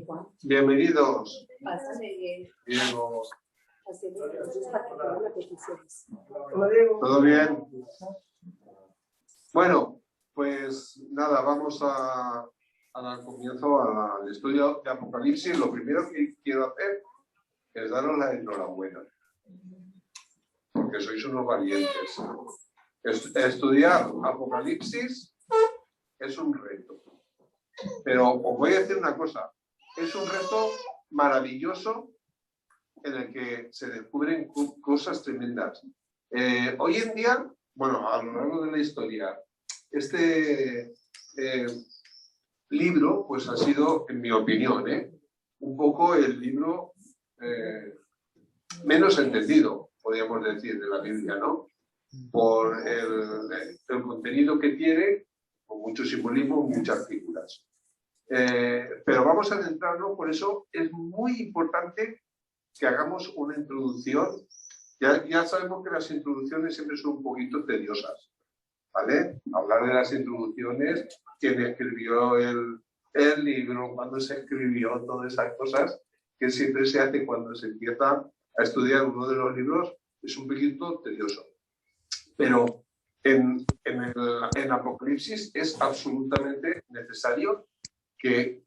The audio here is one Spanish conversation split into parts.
Juan. Bienvenidos. Pásame, Diego. Diego. ¿Todo bien? Bueno, pues nada, vamos a dar comienzo al estudio de Apocalipsis. Lo primero que quiero hacer es daros la enhorabuena, porque sois unos valientes. Estudiar Apocalipsis es un reto, pero os voy a decir una cosa, es un reto maravilloso en el que se descubren cosas tremendas. Hoy en día, bueno, a lo largo de la historia, este libro, pues ha sido, en mi opinión, un poco el libro menos entendido, podríamos decir, de la Biblia, ¿no? Por el contenido que tiene, con mucho simbolismo, muchas figuras. Pero vamos a adentrarnos, por eso es muy importante que hagamos una introducción. Ya sabemos que las introducciones siempre son un poquito tediosas, ¿vale? Hablar de las introducciones, quién escribió el libro, cuándo se escribió, todas esas cosas que siempre se hace cuando se empieza a estudiar uno de los libros, es un poquito tedioso. Pero en Apocalipsis es absolutamente necesario que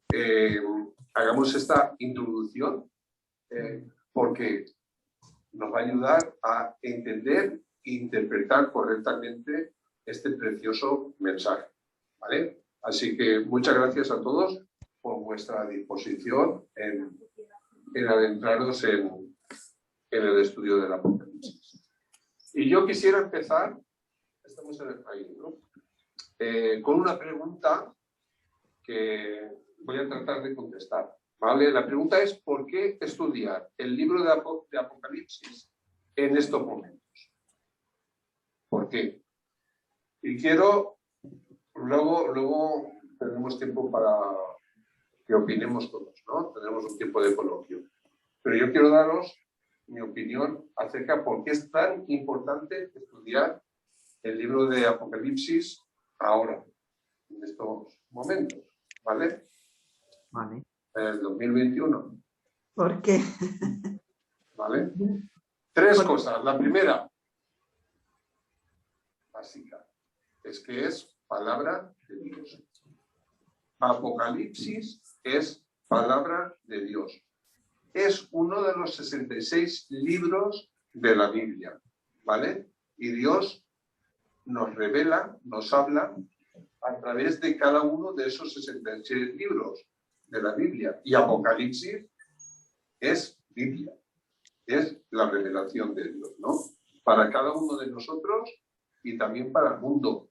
hagamos esta introducción porque nos va a ayudar a entender e interpretar correctamente este precioso mensaje, ¿vale? Así que muchas gracias a todos por vuestra disposición en adentraros en el estudio del Apocalipsis. Y yo quisiera empezar, estamos ahí, ¿no? Con una pregunta que voy a tratar de contestar, ¿vale? La pregunta es, ¿por qué estudiar el libro de Apocalipsis en estos momentos? ¿Por qué? Y quiero, luego tendremos tiempo para que opinemos todos, ¿no? Tendremos un tiempo de coloquio. Pero yo quiero daros mi opinión acerca de por qué es tan importante estudiar el libro de Apocalipsis ahora, en estos momentos, ¿vale? Vale. En el 2021. ¿Por qué? ¿Vale? Tres cosas. La primera, básica, es que es palabra de Dios. Apocalipsis es palabra de Dios. Es uno de los 66 libros de la Biblia, ¿vale? Y Dios nos revela, nos habla a través de cada uno de esos 66 libros de la Biblia. Y Apocalipsis es Biblia, es la revelación de Dios, ¿no? Para cada uno de nosotros y también para el mundo.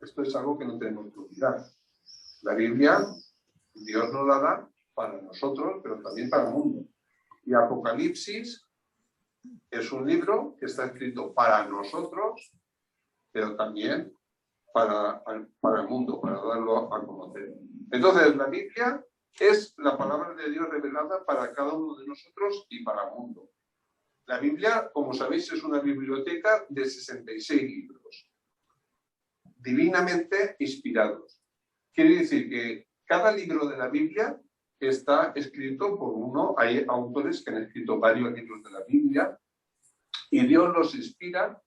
Esto es algo que no tenemos que olvidar. La Biblia, Dios nos la da para nosotros, pero también para el mundo. Y Apocalipsis es un libro que está escrito para nosotros, pero también para el mundo, para darlo a conocer. Entonces, la Biblia es la palabra de Dios revelada para cada uno de nosotros y para el mundo. La Biblia, como sabéis, es una biblioteca de 66 libros, divinamente inspirados. Quiere decir que cada libro de la Biblia está escrito por uno. Hay autores que han escrito varios libros de la Biblia y Dios los inspira,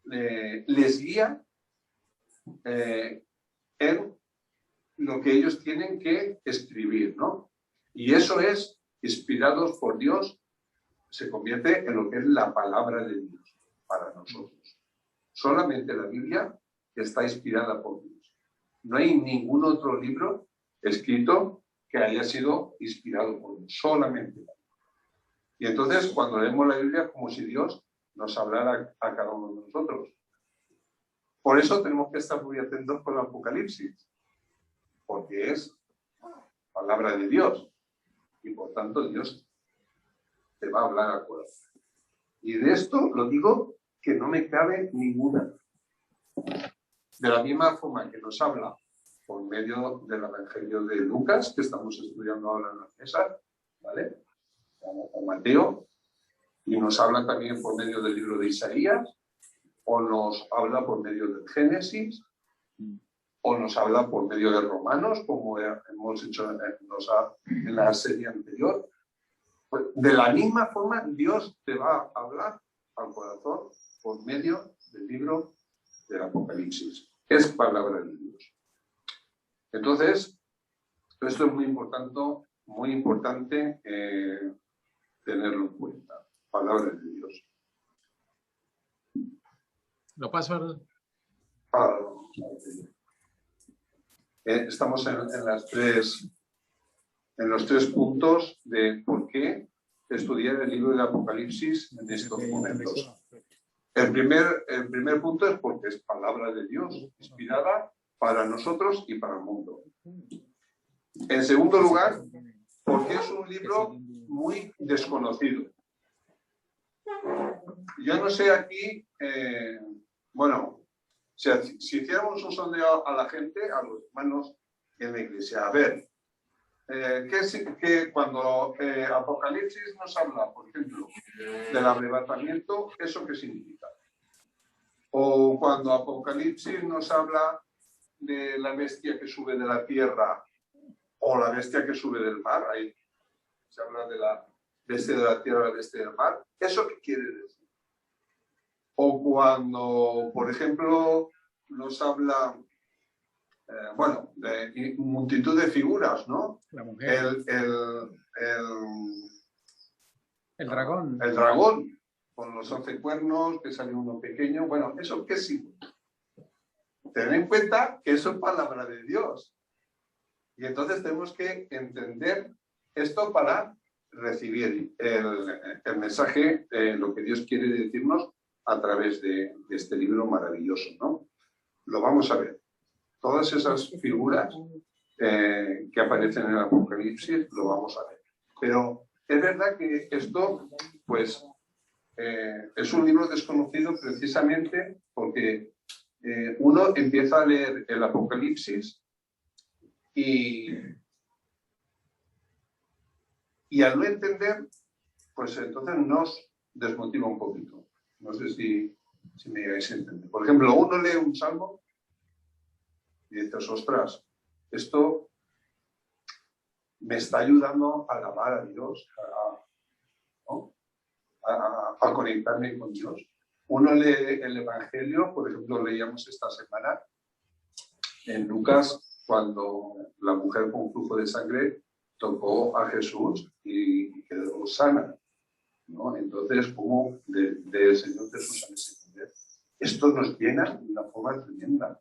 les guía en lo que ellos tienen que escribir, ¿no? Y eso es, inspirados por Dios, se convierte en lo que es la palabra de Dios para nosotros. Solamente la Biblia está inspirada por Dios. No hay ningún otro libro escrito que haya sido inspirado por Dios, solamente la Biblia. Y entonces, cuando leemos la Biblia, es como si Dios nos hablara a cada uno de nosotros. Por eso tenemos que estar muy atentos con el Apocalipsis, porque es palabra de Dios y por tanto Dios te va a hablar al corazón. Y de esto lo digo que no me cabe ninguna. De la misma forma que nos habla por medio del Evangelio de Lucas, que estamos estudiando ahora en la mesa, ¿vale? O Mateo, y nos habla también por medio del libro de Isaías, o nos habla por medio del Génesis, o nos habla por medio de Romanos, como hemos hecho en la serie anterior. Pues, de la misma forma, Dios te va a hablar al corazón por medio del libro del Apocalipsis. Es palabra de Dios. Entonces, esto es muy importante tenerlo en cuenta. Palabra de Dios. ¿Lo paso al...? Estamos en los tres puntos de por qué estudiar el libro del Apocalipsis en estos momentos. El primer punto es porque es palabra de Dios, inspirada para nosotros y para el mundo. En segundo lugar, porque es un libro muy desconocido. Yo no sé aquí, bueno, si hiciéramos un sondeo a la gente, a los hermanos en la iglesia, a ver, que cuando Apocalipsis nos habla, por ejemplo, del arrebatamiento, ¿eso qué significa? O cuando Apocalipsis nos habla de la bestia que sube de la tierra o la bestia que sube del mar, ahí se habla de la bestia de la tierra, la bestia del mar, ¿eso qué quiere decir? O cuando, por ejemplo, nos habla, bueno, de multitud de figuras, ¿no? La mujer. El dragón. El dragón, con los 11 cuernos, que sale uno pequeño. Bueno, ¿eso qué significa? Ten en cuenta que eso es palabra de Dios. Y entonces tenemos que entender esto para recibir el mensaje, lo que Dios quiere decirnos a través de este libro maravilloso, ¿no? Lo vamos a ver. Todas esas figuras que aparecen en el Apocalipsis, lo vamos a ver. Pero es verdad que esto, pues, es un libro desconocido precisamente porque uno empieza a leer el Apocalipsis y al no entender, pues entonces nos desmotiva un poquito. No sé si me llegáis a entender. Por ejemplo, uno lee un salmo y dices, ostras, esto me está ayudando a alabar a Dios, ¿no? a conectarme con Dios. Uno lee el Evangelio, por ejemplo, leíamos esta semana en Lucas, cuando la mujer con flujo de sangre tocó a Jesús y quedó sana, ¿no? Entonces, como del Señor Jesús a ese poder, esto nos llena de una forma tremenda,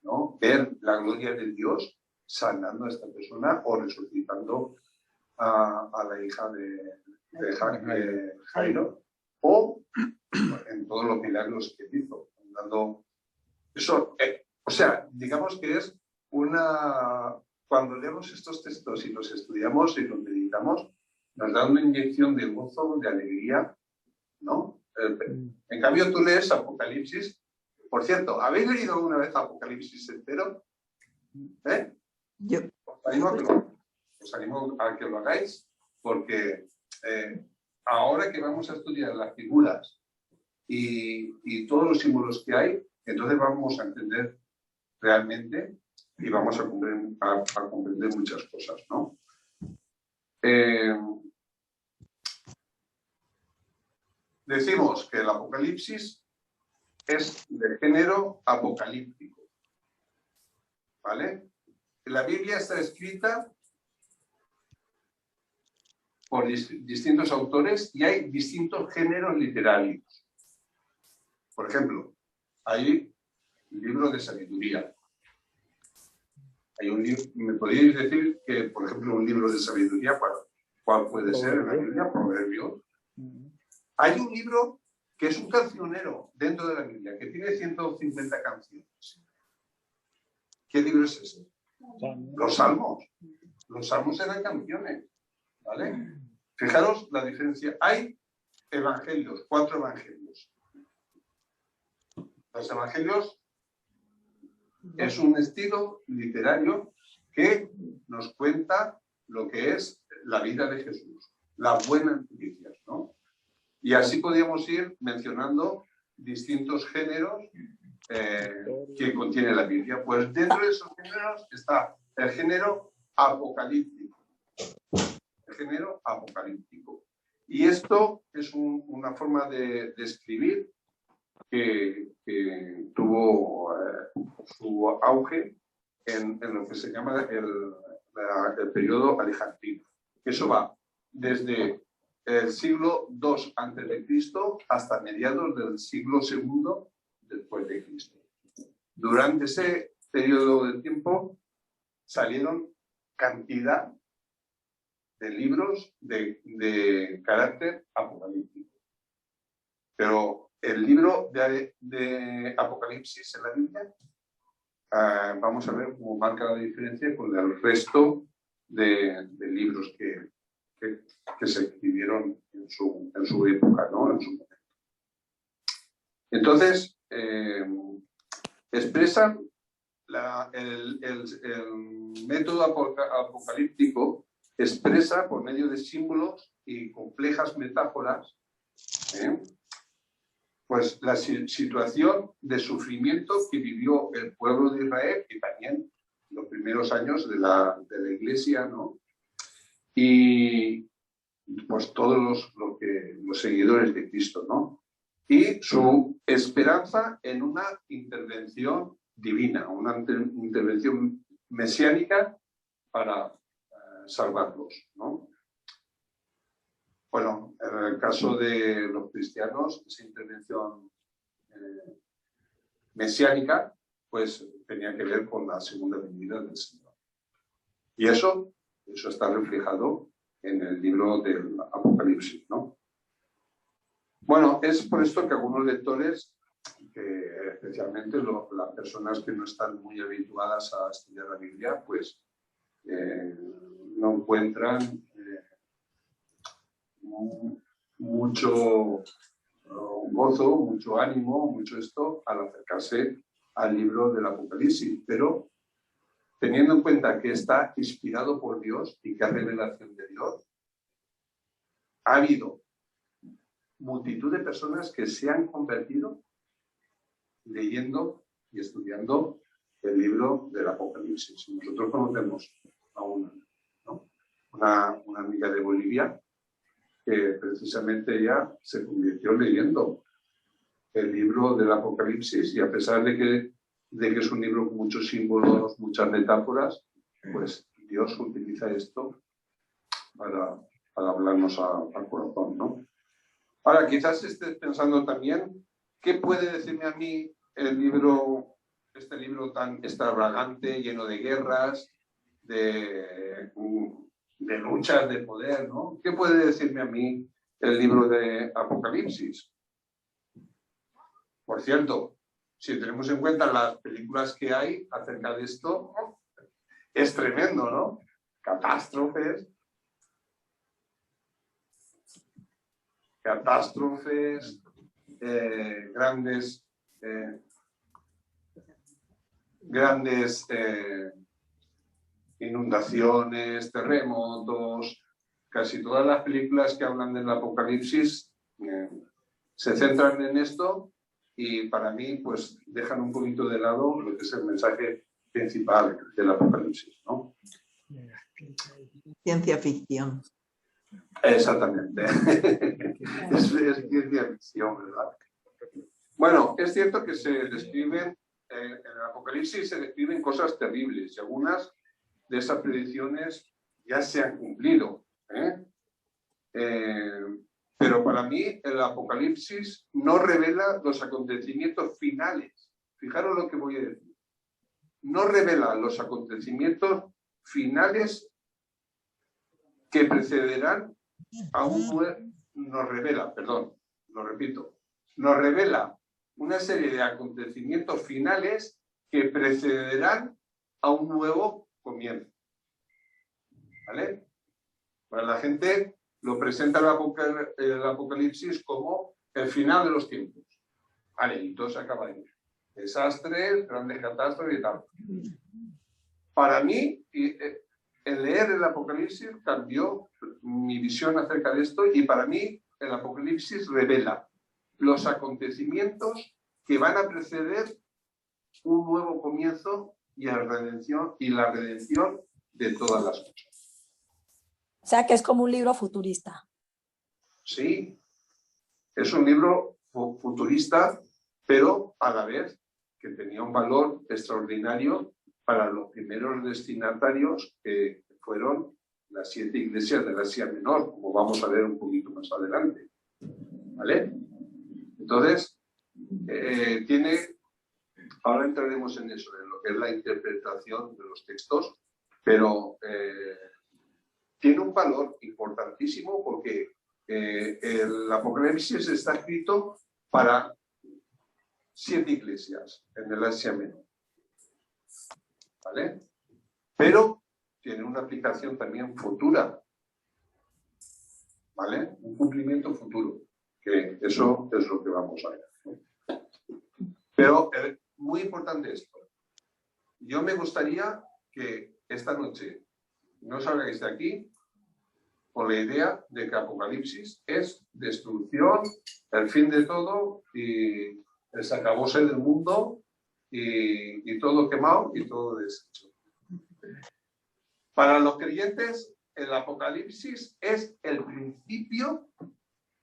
¿no? Ver la gloria de Dios sanando a esta persona o resucitando a la hija de Jairo, o en todos los milagros que hizo, dando eso. O sea, digamos que es cuando leemos estos textos y los estudiamos y los meditamos, nos da una inyección de gozo, de alegría, ¿no? En cambio, tú lees Apocalipsis. Por cierto, ¿habéis leído alguna vez Apocalipsis entero? Yo. Os animo a que lo hagáis, porque ahora que vamos a estudiar las figuras y todos los símbolos que hay, entonces vamos a entender realmente y vamos a comprender muchas cosas, ¿no? Decimos que el Apocalipsis es de género apocalíptico, ¿vale? La Biblia está escrita por distintos autores y hay distintos géneros literarios. Por ejemplo, hay un libro de sabiduría. Hay un libro, ¿me podríais decir que, por ejemplo, un libro de sabiduría, cuál puede ser en la Biblia? Proverbios. Hay un libro que es un cancionero dentro de la Biblia, que tiene 150 canciones. ¿Qué libro es ese? Los Salmos. Los Salmos eran canciones, ¿vale? Fijaros la diferencia. Hay evangelios, 4 evangelios. Los evangelios es un estilo literario que nos cuenta lo que es la vida de Jesús, las buenas noticias, ¿no? Y así podríamos ir mencionando distintos géneros que contiene la Biblia. Pues dentro de esos géneros está el género apocalíptico. El género apocalíptico. Y esto es una forma de escribir que tuvo su auge en lo que se llama el periodo alejandrino. Eso va desde el siglo II a.C. hasta mediados del siglo II después de Cristo. Durante ese periodo de tiempo salieron cantidad de libros de carácter apocalíptico. Pero el libro de Apocalipsis en la Biblia, vamos a ver cómo marca la diferencia con el resto de libros que se escribieron en su época, ¿no? En su momento. Entonces, expresan el método apocalíptico, expresa por medio de símbolos y complejas metáforas, pues la situación de sufrimiento que vivió el pueblo de Israel y también los primeros años de la Iglesia, ¿no? Y pues todos los seguidores de Cristo, ¿no? Y su esperanza en una intervención divina, una intervención mesiánica para salvarlos, ¿no? Bueno, en el caso de los cristianos, esa intervención mesiánica, pues tenía que ver con la segunda venida del Señor. Y eso está reflejado en el libro del Apocalipsis, ¿no? Bueno, es por esto que algunos lectores, especialmente las personas que no están muy habituadas a estudiar la Biblia, pues no encuentran mucho gozo, mucho ánimo, mucho esto al acercarse al libro del Apocalipsis, pero teniendo en cuenta que está inspirado por Dios y que es revelación de Dios, ha habido multitud de personas que se han convertido leyendo y estudiando el libro del Apocalipsis. Nosotros conocemos a una amiga de Bolivia que precisamente ella se convirtió leyendo el libro del Apocalipsis, y a pesar de que es un libro con muchos símbolos, muchas metáforas, pues Dios utiliza esto para hablarnos al corazón, ¿no? Ahora, quizás estés pensando también, ¿qué puede decirme a mí este libro tan extravagante, lleno de guerras, de luchas de poder, ¿no? ¿Qué puede decirme a mí el libro de Apocalipsis? Por cierto, si tenemos en cuenta las películas que hay acerca de esto, es tremendo, ¿no? Catástrofes, grandes inundaciones, terremotos. Casi todas las películas que hablan del Apocalipsis se centran en esto, y para mí pues dejan un poquito de lado lo que es el mensaje principal del Apocalipsis, ¿no? Ciencia ficción. Exactamente. Es ciencia ficción, ¿verdad? Bueno, es cierto que se describen, en el Apocalipsis se describen cosas terribles, y algunas de esas predicciones ya se han cumplido, pero para mí el Apocalipsis no revela los acontecimientos finales. Fijaros lo que voy a decir. No revela los acontecimientos finales que precederán a un nuevo... Nos revela una serie de acontecimientos finales que precederán a un nuevo comienzo. ¿Vale? Para la gente lo presenta el Apocalipsis como el final de los tiempos. Vale, y todo se acaba ahí. Desastres, grandes catástrofes y tal. Para mí, el leer el Apocalipsis cambió mi visión acerca de esto, y para mí el Apocalipsis revela los acontecimientos que van a preceder un nuevo comienzo y la redención de todas las cosas. O sea que es como un libro futurista. Sí, es un libro futurista, pero a la vez que tenía un valor extraordinario para los primeros destinatarios que fueron las 7 iglesias del Asia Menor, como vamos a ver un poquito más adelante. ¿Vale? Entonces, ahora entraremos en eso, en lo que es la interpretación de los textos, pero tiene un valor importantísimo porque el Apocalipsis está escrito para 7 iglesias en el Asia Menor. ¿Vale? Pero tiene una aplicación también futura. ¿Vale? Un cumplimiento futuro. Que eso es lo que vamos a ver, ¿no? Pero muy importante esto. Yo me gustaría que esta noche no salgáis de aquí con la idea de que Apocalipsis es destrucción, el fin de todo y el sacabose del mundo y todo quemado y todo deshecho. Para los creyentes, el Apocalipsis es el principio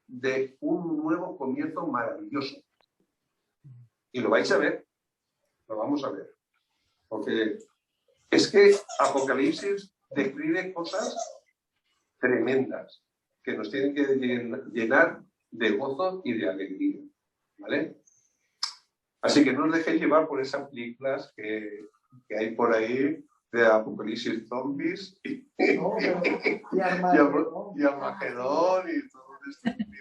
de un nuevo comienzo maravilloso. Y lo vais a ver, lo vamos a ver. Porque es que Apocalipsis describe cosas tremendas que nos tienen que llenar de gozo y de alegría. ¿Vale? Así que no os dejéis llevar por esas películas que hay por ahí de Apocalipsis zombies y Armagedón y todo destrucción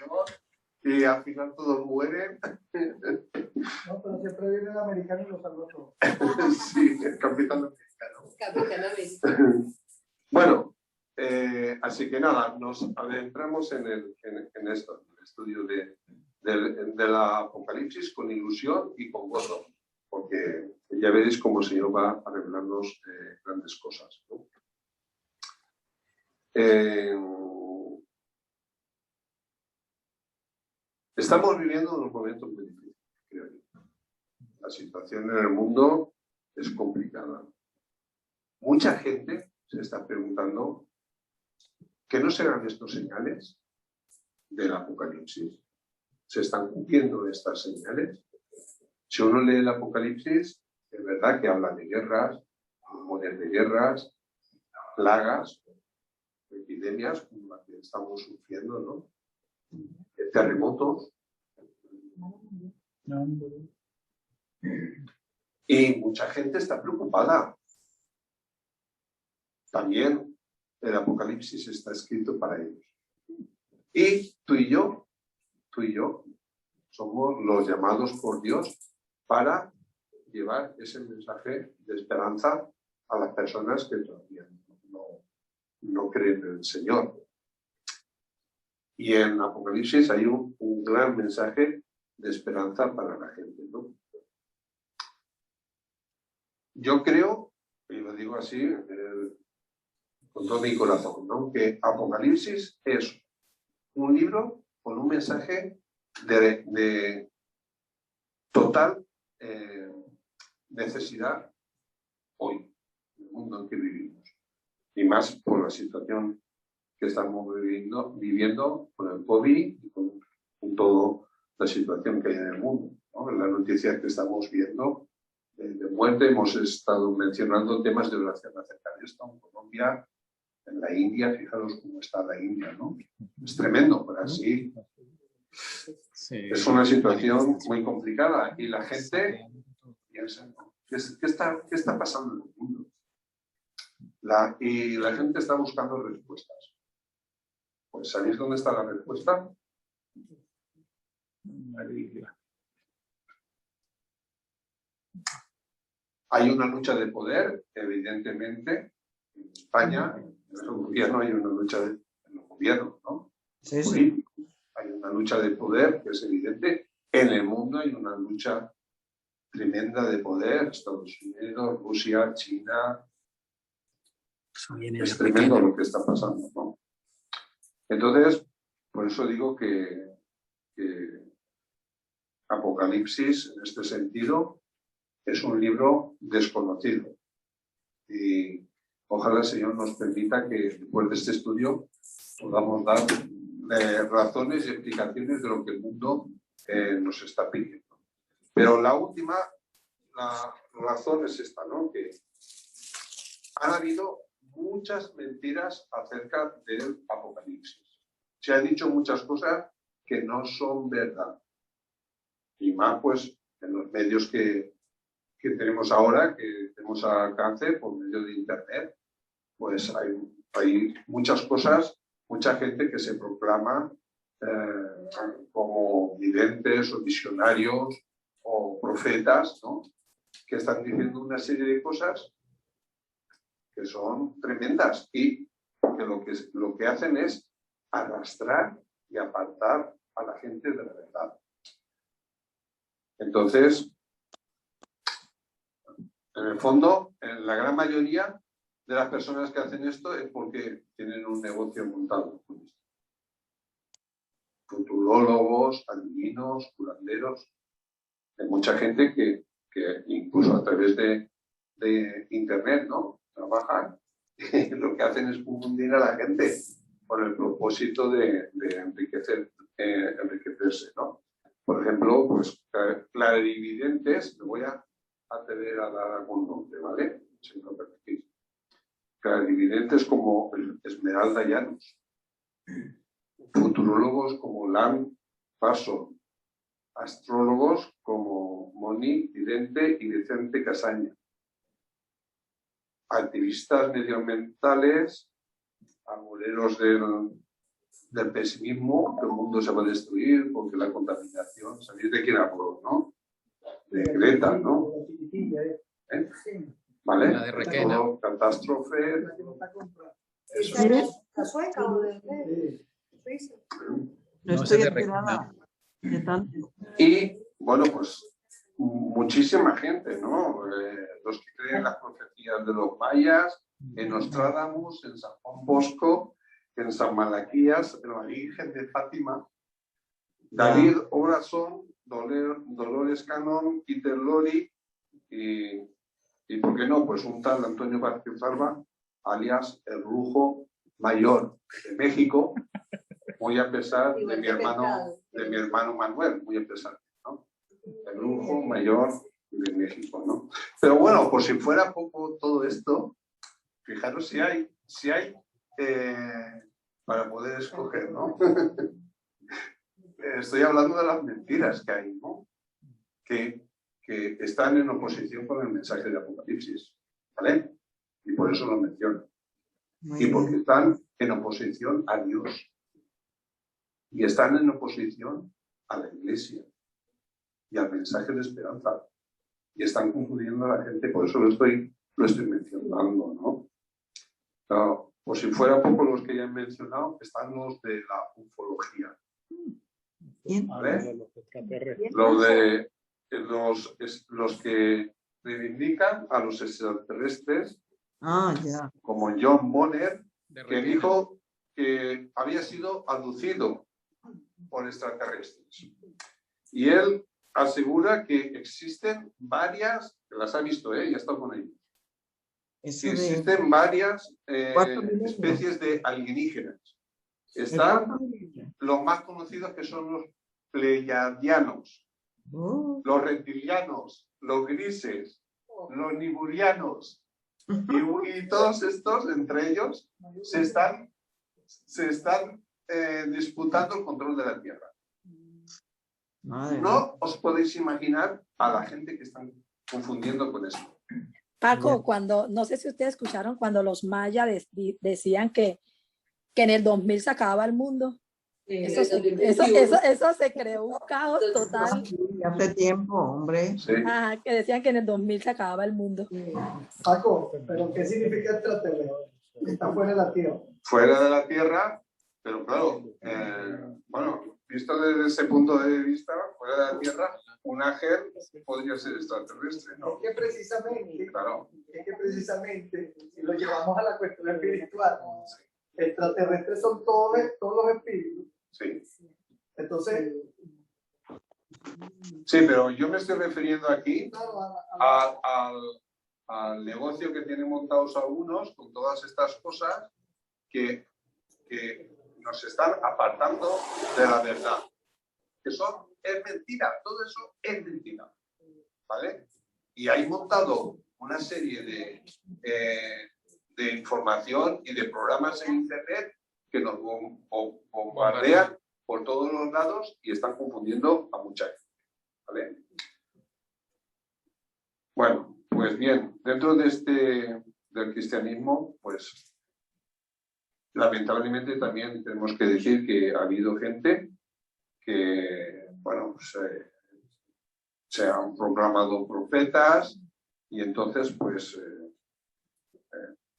y al final todos mueren. No, pero siempre viene el americano y lo salva todo. Sí, el capitán americano. Capitán americano. Bueno, así que nada, nos adentramos en esto, en el estudio del Apocalipsis con ilusión y con gozo, porque ya veréis cómo el Señor va a revelarnos grandes cosas, ¿no? Estamos viviendo unos momentos muy difíciles, creo yo. La situación en el mundo es complicada. Mucha gente se está preguntando ¿qué no serán estos señales del Apocalipsis? ¿Se están cumpliendo estas señales? Si uno lee el Apocalipsis, es verdad que habla de guerras, rumores de guerras, plagas, epidemias, como las que estamos sufriendo, ¿no? Terremotos. Y mucha gente está preocupada. También el Apocalipsis está escrito para ellos. Y tú y yo, somos los llamados por Dios para llevar ese mensaje de esperanza a las personas que todavía no creen en el Señor. Y en Apocalipsis hay un gran mensaje de esperanza para la gente, ¿no? Yo creo, y lo digo así, con todo mi corazón, ¿no? Que Apocalipsis es un libro con un mensaje de total necesidad hoy, en el mundo en que vivimos. Y más por la situación que estamos viviendo con el COVID y con toda la situación que hay en el mundo, ¿no? En las noticias que estamos viendo de muerte, hemos estado mencionando temas de oración acerca de esto en Colombia, en la India, fijaros cómo está la India, ¿no? Es tremendo, pero así sí, es una situación muy complicada y la gente piensa, ¿no? ¿Qué está pasando en el mundo? Y la gente está buscando respuestas. Pues ¿sabéis dónde está la respuesta? La Biblia. Hay una lucha de poder, evidentemente, en España, en el gobierno hay una lucha en los gobiernos, ¿no? Sí, sí. Hay una lucha de poder que es evidente. En el mundo hay una lucha tremenda de poder. Estados Unidos, Rusia, China. Es tremendo lo que está pasando, ¿no? Entonces, por eso digo que Apocalipsis, en este sentido, es un libro desconocido. Y ojalá el Señor nos permita que después de este estudio podamos dar razones y explicaciones de lo que el mundo nos está pidiendo. Pero la última razón es esta, ¿no? Que han habido muchas mentiras acerca del Apocalipsis. Se han dicho muchas cosas que no son verdad. Y más, pues, en los medios que tenemos ahora, que tenemos al alcance por medio de Internet, pues hay muchas cosas, mucha gente que se proclama como videntes o visionarios o profetas, ¿no? Que están diciendo una serie de cosas que son tremendas y que lo que hacen es arrastrar y apartar a la gente de la verdad. Entonces, en el fondo, en la gran mayoría de las personas que hacen esto es porque tienen un negocio montado con esto. Futurólogos, adivinos, curanderos. Hay mucha gente que incluso a través de Internet, ¿no? Trabajan y lo que hacen es confundir a la gente con el propósito de enriquecerse, ¿no? Por ejemplo, pues clarividentes, me voy a atrever a dar algún nombre, ¿vale? Si me lo permitís. Clarividentes como Esmeralda Llanos, futurólogos como Lan Parson, astrólogos como Moni Vidente y Vicente Casaña, activistas medioambientales, amoreros del pesimismo, que el mundo se va a destruir porque la contaminación, ¿sabéis de quién hablo, no? De Greta, ¿no? ¿Eh? ¿Vale? La de Requena. Todo catástrofe. Eso. ¿La sueca o de Suiza? No No sé estoy de enterada de tanto. Y, bueno, pues muchísima gente, ¿no? Los que creen en las profecías de los mayas, en Nostradamus, en San Juan Bosco, en San Malaquías, en la Virgen de Fátima, David Obrazón, Dolores Canón, Peter Lorre y, ¿por qué no? Pues un tal Antonio Vázquez Zarba, alias el Brujo Mayor de México, muy a pesar de mi hermano Manuel, muy a pesar, ¿no? El Brujo Mayor de México, ¿no? Pero bueno, por si fuera poco todo esto, fijaros si hay para poder escoger, ¿no? Estoy hablando de las mentiras que hay, ¿no? Que están en oposición con el mensaje de Apocalipsis, ¿vale? Y por eso lo menciono. Y porque están en oposición a Dios. Y están en oposición a la Iglesia y al mensaje de esperanza. Y están confundiendo a la gente, por eso lo estoy mencionando, ¿no? Claro, por si fuera poco los que ya he mencionado, están los de la ufología. ¿Vale? Los que reivindican a los extraterrestres, como John Bonner, que dijo que había sido abducido por extraterrestres. Y él asegura que existen varias, que las ha visto, ya está con ellos, que existen varias especies de alienígenas. Están los más conocidos, que son los pleiadianos, los reptilianos, los grises, los niburianos, y todos estos, entre ellos, se están disputando el control de la Tierra. No os podéis imaginar a la gente que están confundiendo con esto. Paco, no sé si ustedes escucharon cuando los mayas decían que en el 2000 se acababa el mundo. Eso se creó un caos total. Hace tiempo, hombre. Sí. Que decían que en el 2000 se acababa el mundo. Paco, ¿pero qué significa extraterrestre? Está fuera de la Tierra. Fuera de la Tierra, pero claro, bueno, visto desde ese punto de vista, fuera de la Tierra, un ángel podría ser extraterrestre, ¿no? Es que precisamente, claro. si lo llevamos a la cuestión espiritual, extraterrestres son todos los espíritus. Sí. Entonces, Sí, pero yo me estoy refiriendo aquí Claro, al negocio que tienen montados algunos con todas estas cosas que nos están apartando de la verdad. Es mentira, todo eso es mentira. ¿Vale? Y hay montado una serie de información y de programas en Internet que nos bombardean por todos los lados y están confundiendo a mucha gente. ¿Vale? Bueno, pues bien, dentro de del cristianismo, pues lamentablemente también tenemos que decir que ha habido gente que, bueno, pues, se han proclamado profetas y entonces, pues,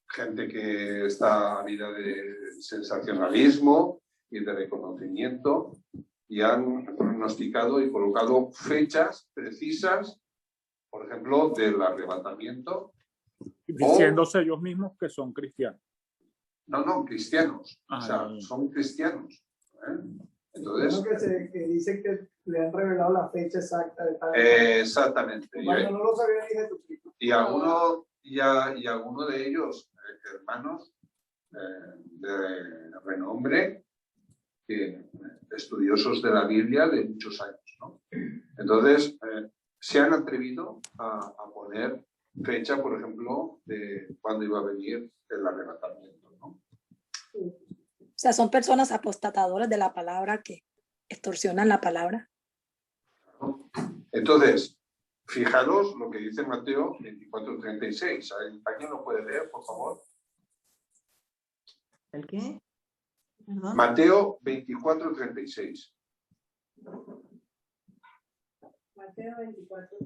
gente que está a vida de sensacionalismo y de reconocimiento y han pronosticado y colocado fechas precisas, por ejemplo, del arrebatamiento. Diciéndose ellos mismos que son cristianos. No, cristianos. Ah, o sea, no. son cristianos. Entonces, uno que dicen que le han revelado la fecha exacta de tal. exactamente. Bueno, no lo sabía ni Jesucristo. Y alguno de ellos, hermanos de renombre, estudiosos de la Biblia de muchos años, ¿no? Entonces, se han atrevido a poner fecha, por ejemplo, de cuándo iba a venir el arrebatamiento, ¿no? O sea, son personas apostatadoras de la palabra que extorsionan la palabra. Entonces, fijaros lo que dice Mateo 24:36. ¿Alguien lo puede leer, por favor? ¿El qué? ¿Perdón? Mateo 24:36. Mateo 24.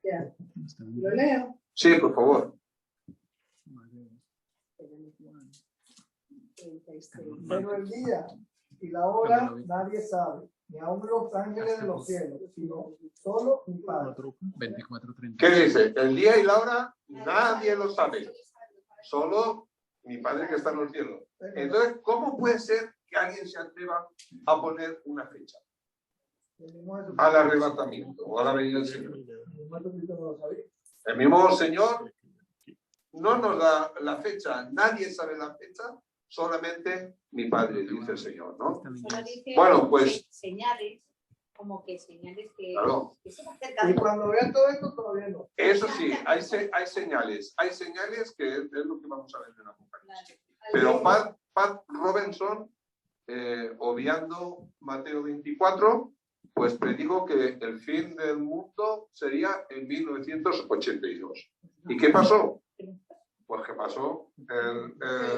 Ya. Lo leo. Sí, por favor. 36. Pero el día y la hora nadie sabe, ni aun los ángeles de los cielos, sino solo mi Padre. 24:30. ¿Qué dice? El día y la hora nadie lo sabe. Solo mi Padre que está en los cielos. Entonces, ¿cómo puede ser que alguien se atreva a poner una fecha al arrebatamiento o a la venida del Señor? El mismo Señor no nos da la fecha, nadie sabe la fecha, solamente mi Padre, dice el Señor, ¿no? Solo dice Bueno, pues, señales, como que señales que, claro. que se va Y acercando. cuando vean todo esto, todavía no. Eso sí, hay señales que es lo que vamos a ver en Apocalipsis. Claro. Pero Pat Robinson, obviando Mateo 24, pues predijo que el fin del mundo sería en 1982. ¿Y qué pasó? Pues que pasó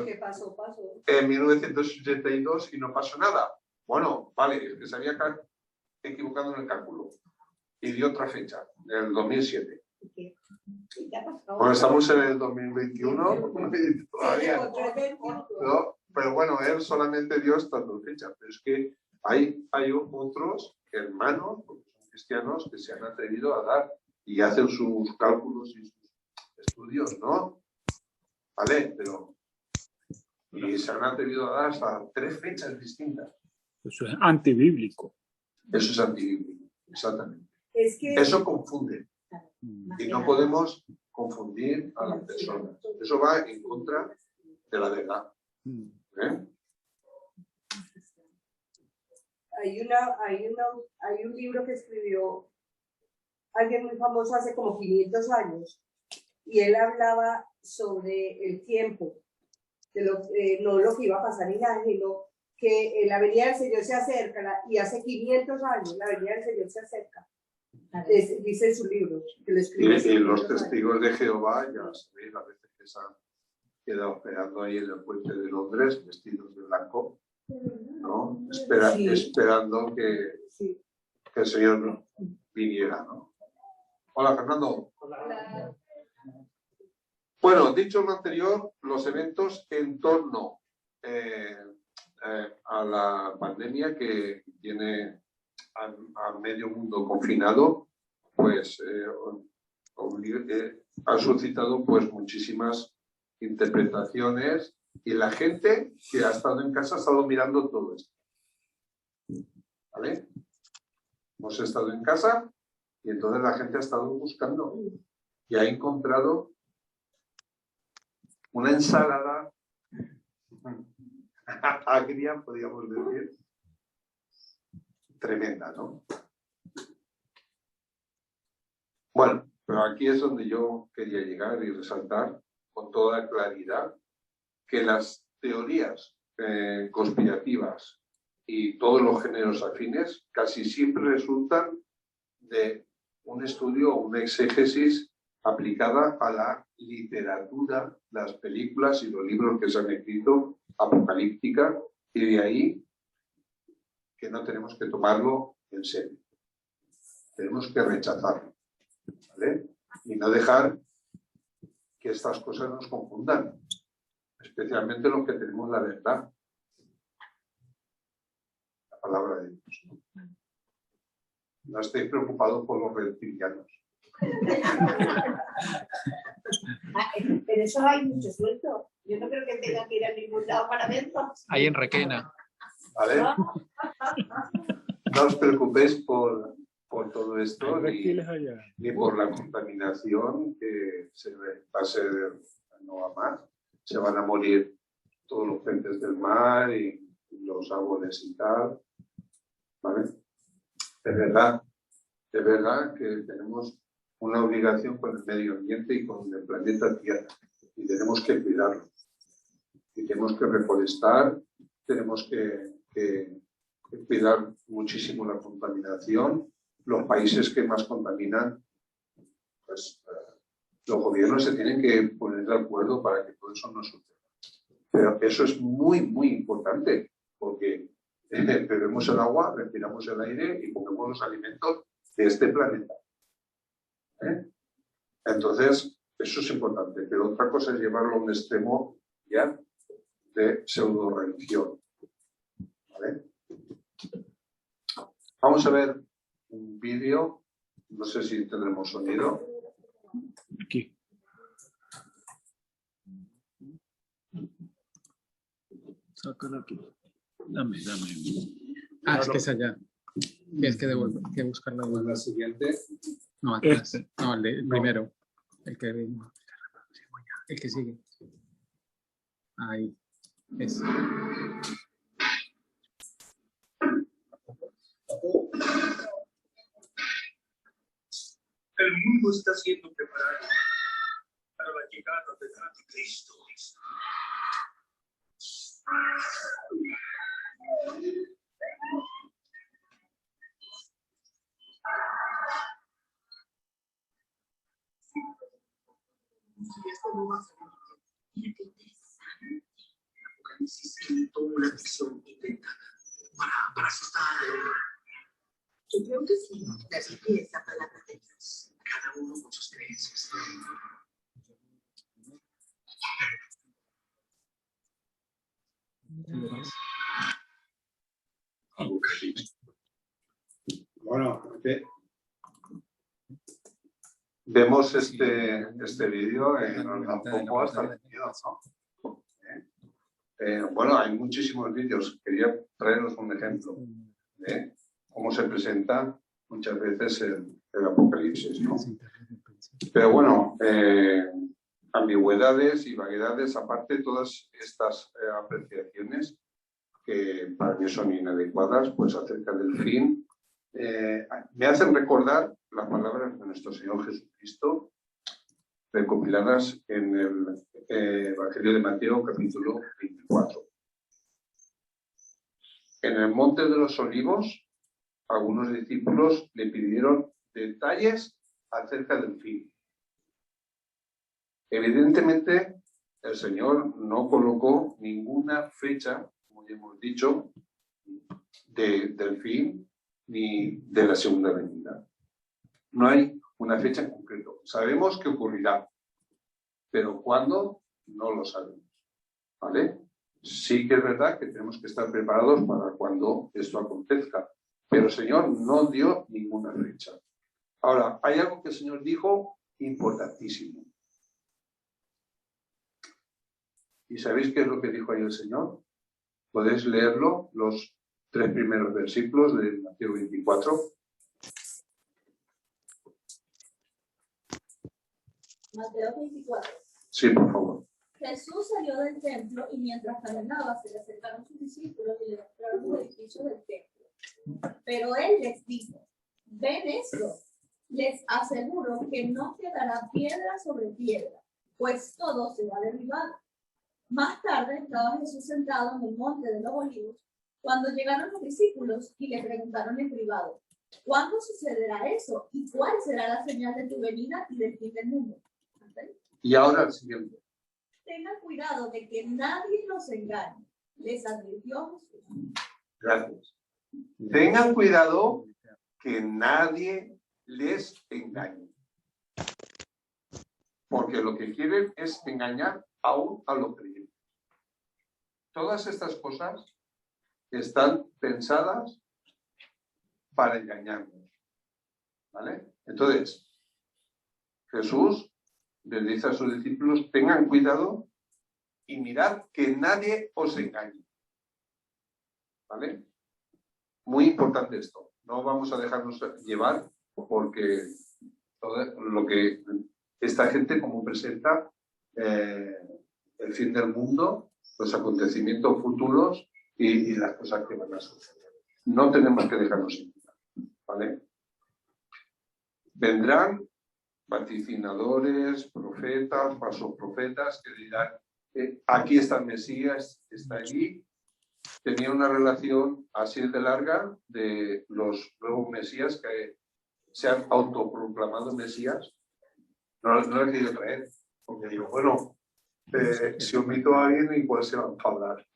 ¿Qué pasó? en 1982 y no pasó nada. Bueno, vale, es que se había equivocado en el cálculo. Y dio otra fecha, el 2007. Ya pasó. Bueno, estamos en el 2021, todavía. ¿No? Pero bueno, él solamente dio estas dos fechas. Pero es que hay otros hermanos, porque son cristianos, que se han atrevido a dar y hacen sus cálculos y sus estudios, ¿no? ¿Vale? Pero y se han atrevido a dar hasta 3 fechas distintas. Eso es antibíblico. Eso es antibíblico, exactamente. Es que Eso confunde. Y no podemos confundir a las personas. Eso va en contra de la verdad. ¿Eh? hay un libro que escribió alguien muy famoso hace como 500 años y él hablaba sobre el tiempo, de no lo que iba a pasar en nada, sino que la venida del Señor se acerca y hace 500 años la venida del Señor se acerca. Dice en su libro que lo escribe. Y los testigos de Jehová, ya sabéis, a veces que se han quedado esperando ahí en el puente de Londres, vestidos de blanco, ¿no? Esperando que el Señor viniera, ¿no? Hola, Fernando. Hola. Bueno, dicho lo anterior, los eventos en torno a la pandemia que tiene a medio mundo confinado, pues ha suscitado pues muchísimas interpretaciones y la gente que ha estado en casa ha estado mirando todo esto. ¿vale? Hemos estado en casa y entonces la gente ha estado buscando y ha encontrado una ensalada agria, podríamos decir, tremenda, ¿no? Bueno, pero aquí es donde yo quería llegar y resaltar con toda claridad que las teorías conspirativas y todos los géneros afines casi siempre resultan de un estudio o una exégesis aplicada a la literatura, las películas y los libros que se han escrito apocalíptica, y de ahí que no tenemos que tomarlo en serio. Tenemos que rechazarlo, ¿vale? Y no dejar que estas cosas nos confundan, especialmente los que tenemos la verdad, la palabra de Dios. No estéis preocupados por los reptilianos. Pero eso hay mucho suelto. Yo no creo que tenga que ir a ningún lado para adentro. Ahí en Requena. ¿Vale? No os preocupéis por todo esto Hay reptiles allá. ni por la contaminación que se va a ser no a más. Se van a morir todos los peces del mar y los árboles y tal. ¿Vale? De verdad que tenemos una obligación con el medio ambiente y con el planeta Tierra, y tenemos que cuidarlo. Y tenemos que reforestar, tenemos que cuidar muchísimo la contaminación. Los países que más contaminan, pues los gobiernos se tienen que poner de acuerdo para que todo eso no suceda. Pero eso es muy, muy importante, porque bebemos el agua, respiramos el aire y comemos los alimentos de este planeta. Entonces, eso es importante, pero otra cosa es llevarlo a un extremo ya de pseudo-religión. ¿Vale? Vamos a ver un vídeo, no sé si tendremos sonido. Aquí. Sácalo aquí. Dame. Ah, es que es allá. Tienes que buscarla. La siguiente. No, atrás. No, el primero. El que sigue. Ahí. Es. El mundo está siendo preparado para la llegada del Anticristo. Y esto no va a ser. Mira qué interesante. Apocalipsis inventó una ficción inventada para asustar al hombre. Yo creo que sí, la Biblia es la palabra de Dios. Cada uno con sus creencias. Apocalipsis. Bueno, vemos este vídeo tampoco hasta el miedo, ¿no? Bueno, hay muchísimos vídeos. Quería traeros un ejemplo de cómo se presenta muchas veces el apocalipsis, ¿no? Pero bueno, ambigüedades y vaguedades, aparte, todas estas apreciaciones que para mí son inadecuadas, pues acerca del fin, me hacen recordar las palabras de nuestro Señor Jesucristo recopiladas en el Evangelio de Mateo, capítulo 24. En el Monte de los Olivos, algunos discípulos le pidieron detalles acerca del fin. Evidentemente, el Señor no colocó ninguna fecha, como ya hemos dicho, del fin ni de la segunda venida. No hay una fecha en concreto. Sabemos que ocurrirá, pero ¿cuándo? No lo sabemos. ¿Vale? Sí que es verdad que tenemos que estar preparados para cuando esto acontezca, pero el Señor no dio ninguna fecha. Ahora, hay algo que el Señor dijo importantísimo. ¿Y sabéis qué es lo que dijo ahí el Señor? Podéis leerlo, los 3 primeros versículos de Mateo 24. Mateo 24. Sí, por favor. Jesús salió del templo y mientras caminaba se le acercaron sus discípulos y le mostraron los edificios del templo. Pero él les dijo, ¿ven esto? Les aseguro que no quedará piedra sobre piedra, pues todo será derribado. Más tarde estaba Jesús sentado en el monte de los Olivos, cuando llegaron los discípulos y le preguntaron en privado, ¿cuándo sucederá eso? ¿Y cuál será la señal de tu venida y del fin del mundo? Y ahora el siguiente. Tengan cuidado de que nadie los engañe, les advirtió Jesús. Gracias. Tengan cuidado que nadie les engañe. Porque lo que quieren es engañar aún a los creyentes. Todas estas cosas están pensadas para engañarnos. ¿Vale? Entonces, Jesús les dice a sus discípulos, tengan cuidado y mirad que nadie os engañe. ¿Vale? Muy importante esto. No vamos a dejarnos llevar porque todo lo que esta gente como presenta el fin del mundo, los acontecimientos futuros y las cosas que van a suceder. No tenemos que dejarnos llevar. ¿Vale? Vendrán vaticinadores, profetas, falsos profetas que dirán, aquí está el Mesías, está allí. Tenía una relación así de larga de los nuevos Mesías que se han autoproclamado Mesías. No he querido traer, porque digo, bueno, si omito a alguien, igual se van a hablar.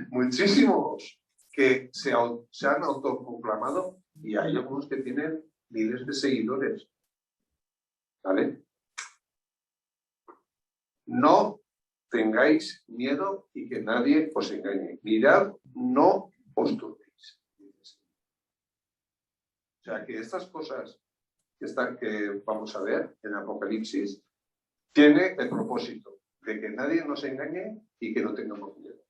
Muchísimos que se han autoproclamado y hay algunos que tienen miles de seguidores. ¿Vale? No tengáis miedo y que nadie os engañe. Mirad, no os turbéis. O sea que estas cosas que vamos a ver en Apocalipsis tiene el propósito de que nadie nos engañe y que no tengamos miedo.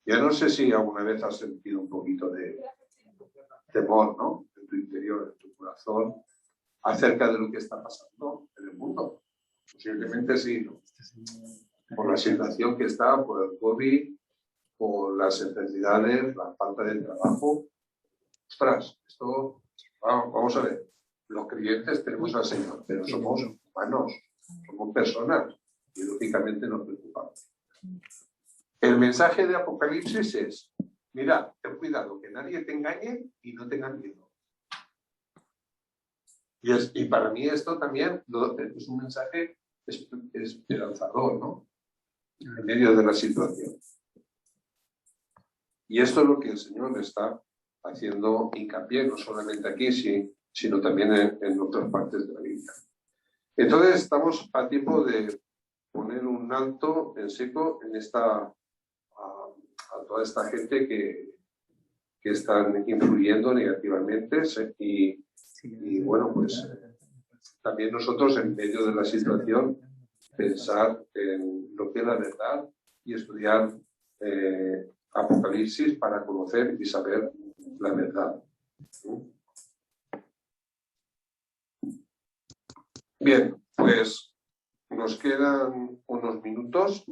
Ya no sé si alguna vez has sentido un poquito de temor, ¿no? En tu interior, en tu corazón, acerca de lo que está pasando en el mundo. Posiblemente sí, ¿no? Por la situación que está, por el COVID, por las enfermedades, la falta de trabajo. Ostras, esto, vamos a ver, los creyentes tenemos al Señor, pero somos humanos, somos personas y lógicamente nos preocupamos. El mensaje de Apocalipsis es, mira, ten cuidado, que nadie te engañe y no tengas miedo. Y para mí esto también es un mensaje esperanzador, ¿no? En medio de la situación. Y esto es lo que el Señor está haciendo hincapié, no solamente aquí, sino también en otras partes de la Biblia. Entonces estamos a tiempo de poner un alto en seco en a toda esta gente que están influyendo negativamente y bueno, pues también nosotros en medio de la situación pensar en lo que es la verdad y estudiar Apocalipsis para conocer y saber la verdad. Bien, pues nos quedan unos minutos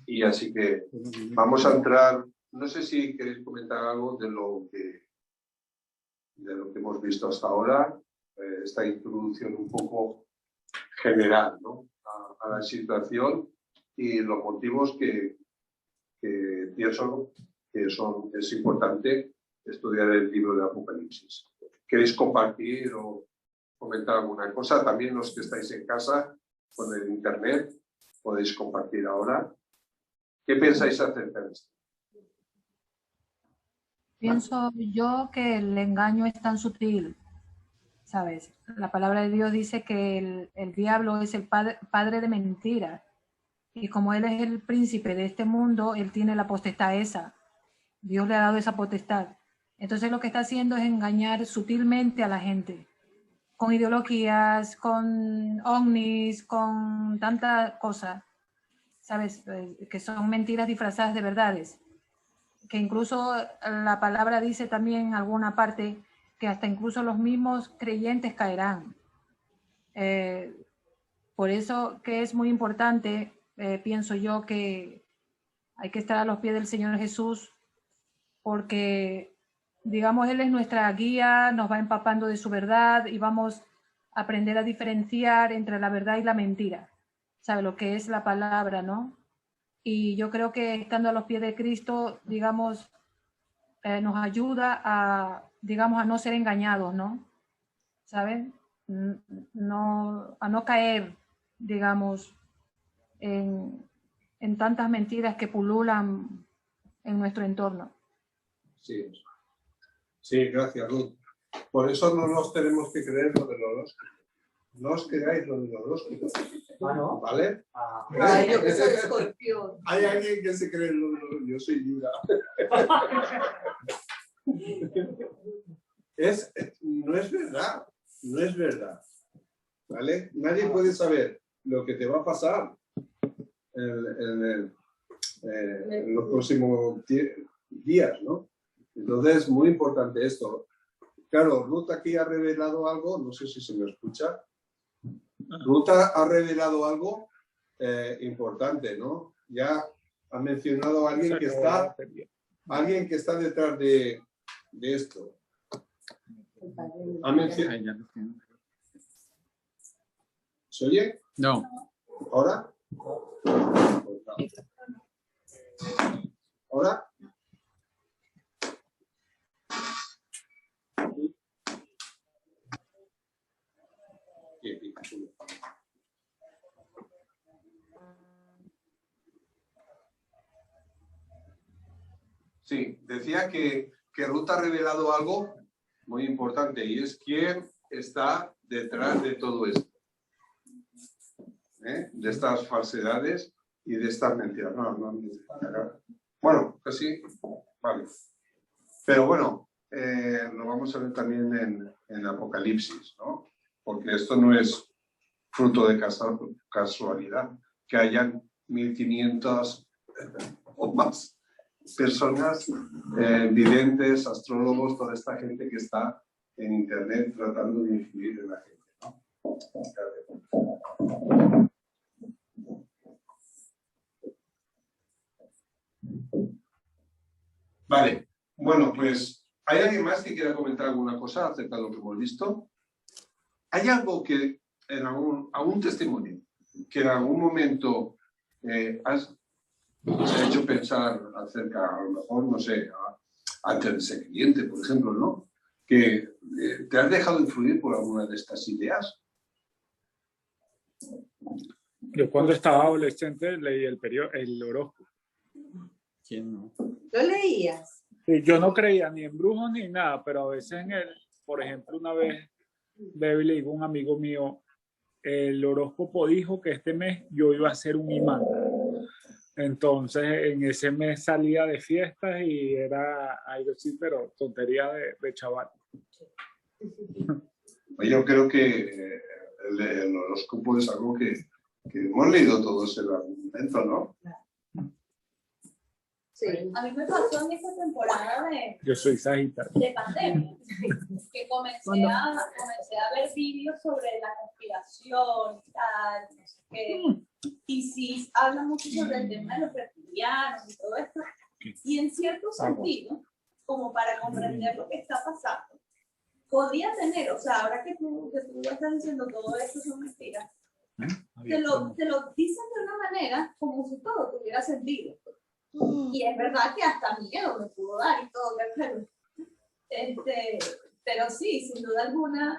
y así que vamos a entrar, no sé si queréis comentar algo de lo que hemos visto hasta ahora, esta introducción un poco general, ¿no? a la situación y los motivos que pienso que es importante estudiar el libro de Apocalipsis. ¿Queréis compartir o comentar alguna cosa? También los que estáis en casa con el internet podéis compartir ahora. ¿Qué pensáis acerca de esto? Pienso yo que el engaño es tan sutil, ¿sabes? La palabra de Dios dice que el diablo es el padre de mentiras. Y como él es el príncipe de este mundo, él tiene la potestad esa. Dios le ha dado esa potestad. Entonces lo que está haciendo es engañar sutilmente a la gente. Con ideologías, con ovnis, con tantas cosas, ¿sabes? Que son mentiras disfrazadas de verdades. que incluso la palabra dice también en alguna parte que hasta incluso los mismos creyentes caerán. Por eso que es muy importante, pienso yo, que hay que estar a los pies del Señor Jesús, porque, digamos, Él es nuestra guía, nos va empapando de su verdad y vamos a aprender a diferenciar entre la verdad y la mentira. ¿Sabe lo que es la palabra, no? Y yo creo que estando a los pies de Cristo, digamos, nos ayuda a, digamos, a no ser engañados, ¿no? ¿Saben? No, a no caer, digamos, en tantas mentiras que pululan en nuestro entorno. Sí, sí, gracias, Ruth. Por eso no nos tenemos que creer lo del horóscopo. No os creáis lo del horóscopo. ¿no? ¿Vale? Ay, yo que soy escorpión. Hay alguien que se cree lo del horóscopo. Yo soy Libra. No es verdad. No es verdad. ¿Vale? Nadie puede saber lo que te va a pasar en los próximos días, ¿no? Entonces es muy importante esto. Claro, Ruth aquí ha revelado algo, no sé si se me escucha. Ruth ha revelado algo importante, ¿no? Ya ha mencionado a alguien que está detrás de esto. Ha mencionado. ¿Se oye? No. ¿Ahora? ¿Ahora? Sí, decía que Ruth ha revelado algo muy importante y es quién está detrás de todo esto. De estas falsedades y de estas mentiras. Bueno, casi, vale. Pero bueno, lo vamos a ver también en Apocalipsis, ¿no? Porque esto no es fruto de casualidad, que hayan 1500 o más personas, videntes, astrólogos, toda esta gente que está en internet tratando de influir en la gente, ¿no? Vale, bueno, pues, ¿hay alguien más que quiera comentar alguna cosa acerca de lo que hemos visto? ¿Hay algo que, en algún testimonio, que en algún momento se ha hecho pensar acerca, a lo mejor, no sé, antes de ser cliente, por ejemplo, ¿no? Que te has dejado influir por alguna de estas ideas? Yo cuando estaba adolescente leí el horóscopo. ¿Quién no? ¿Lo leías? Sí, yo no creía ni en brujos ni nada, pero a veces por ejemplo, una vez le digo a un amigo mío, el horóscopo dijo que este mes yo iba a ser un imán. Entonces, en ese mes salía de fiestas y era algo así, pero tontería de chaval. Yo creo que el horóscopo es algo que hemos leído todos en algún momento, ¿no? Sí. A mí me pasó en esta temporada Yo soy Sagitario. de pandemia, que comencé a ver vídeos sobre la conspiración y tal, no sé qué. Y sí, habla mucho sobre el tema de los reptilianos y todo esto. Y en cierto sentido, como para comprender lo que está pasando, podría tener, o sea, ahora que tú estás diciendo todo esto son mentiras, te lo dicen de una manera como si todo tuviera sentido. Y es verdad que hasta miedo me pudo dar y todo, pero sí, sin duda alguna,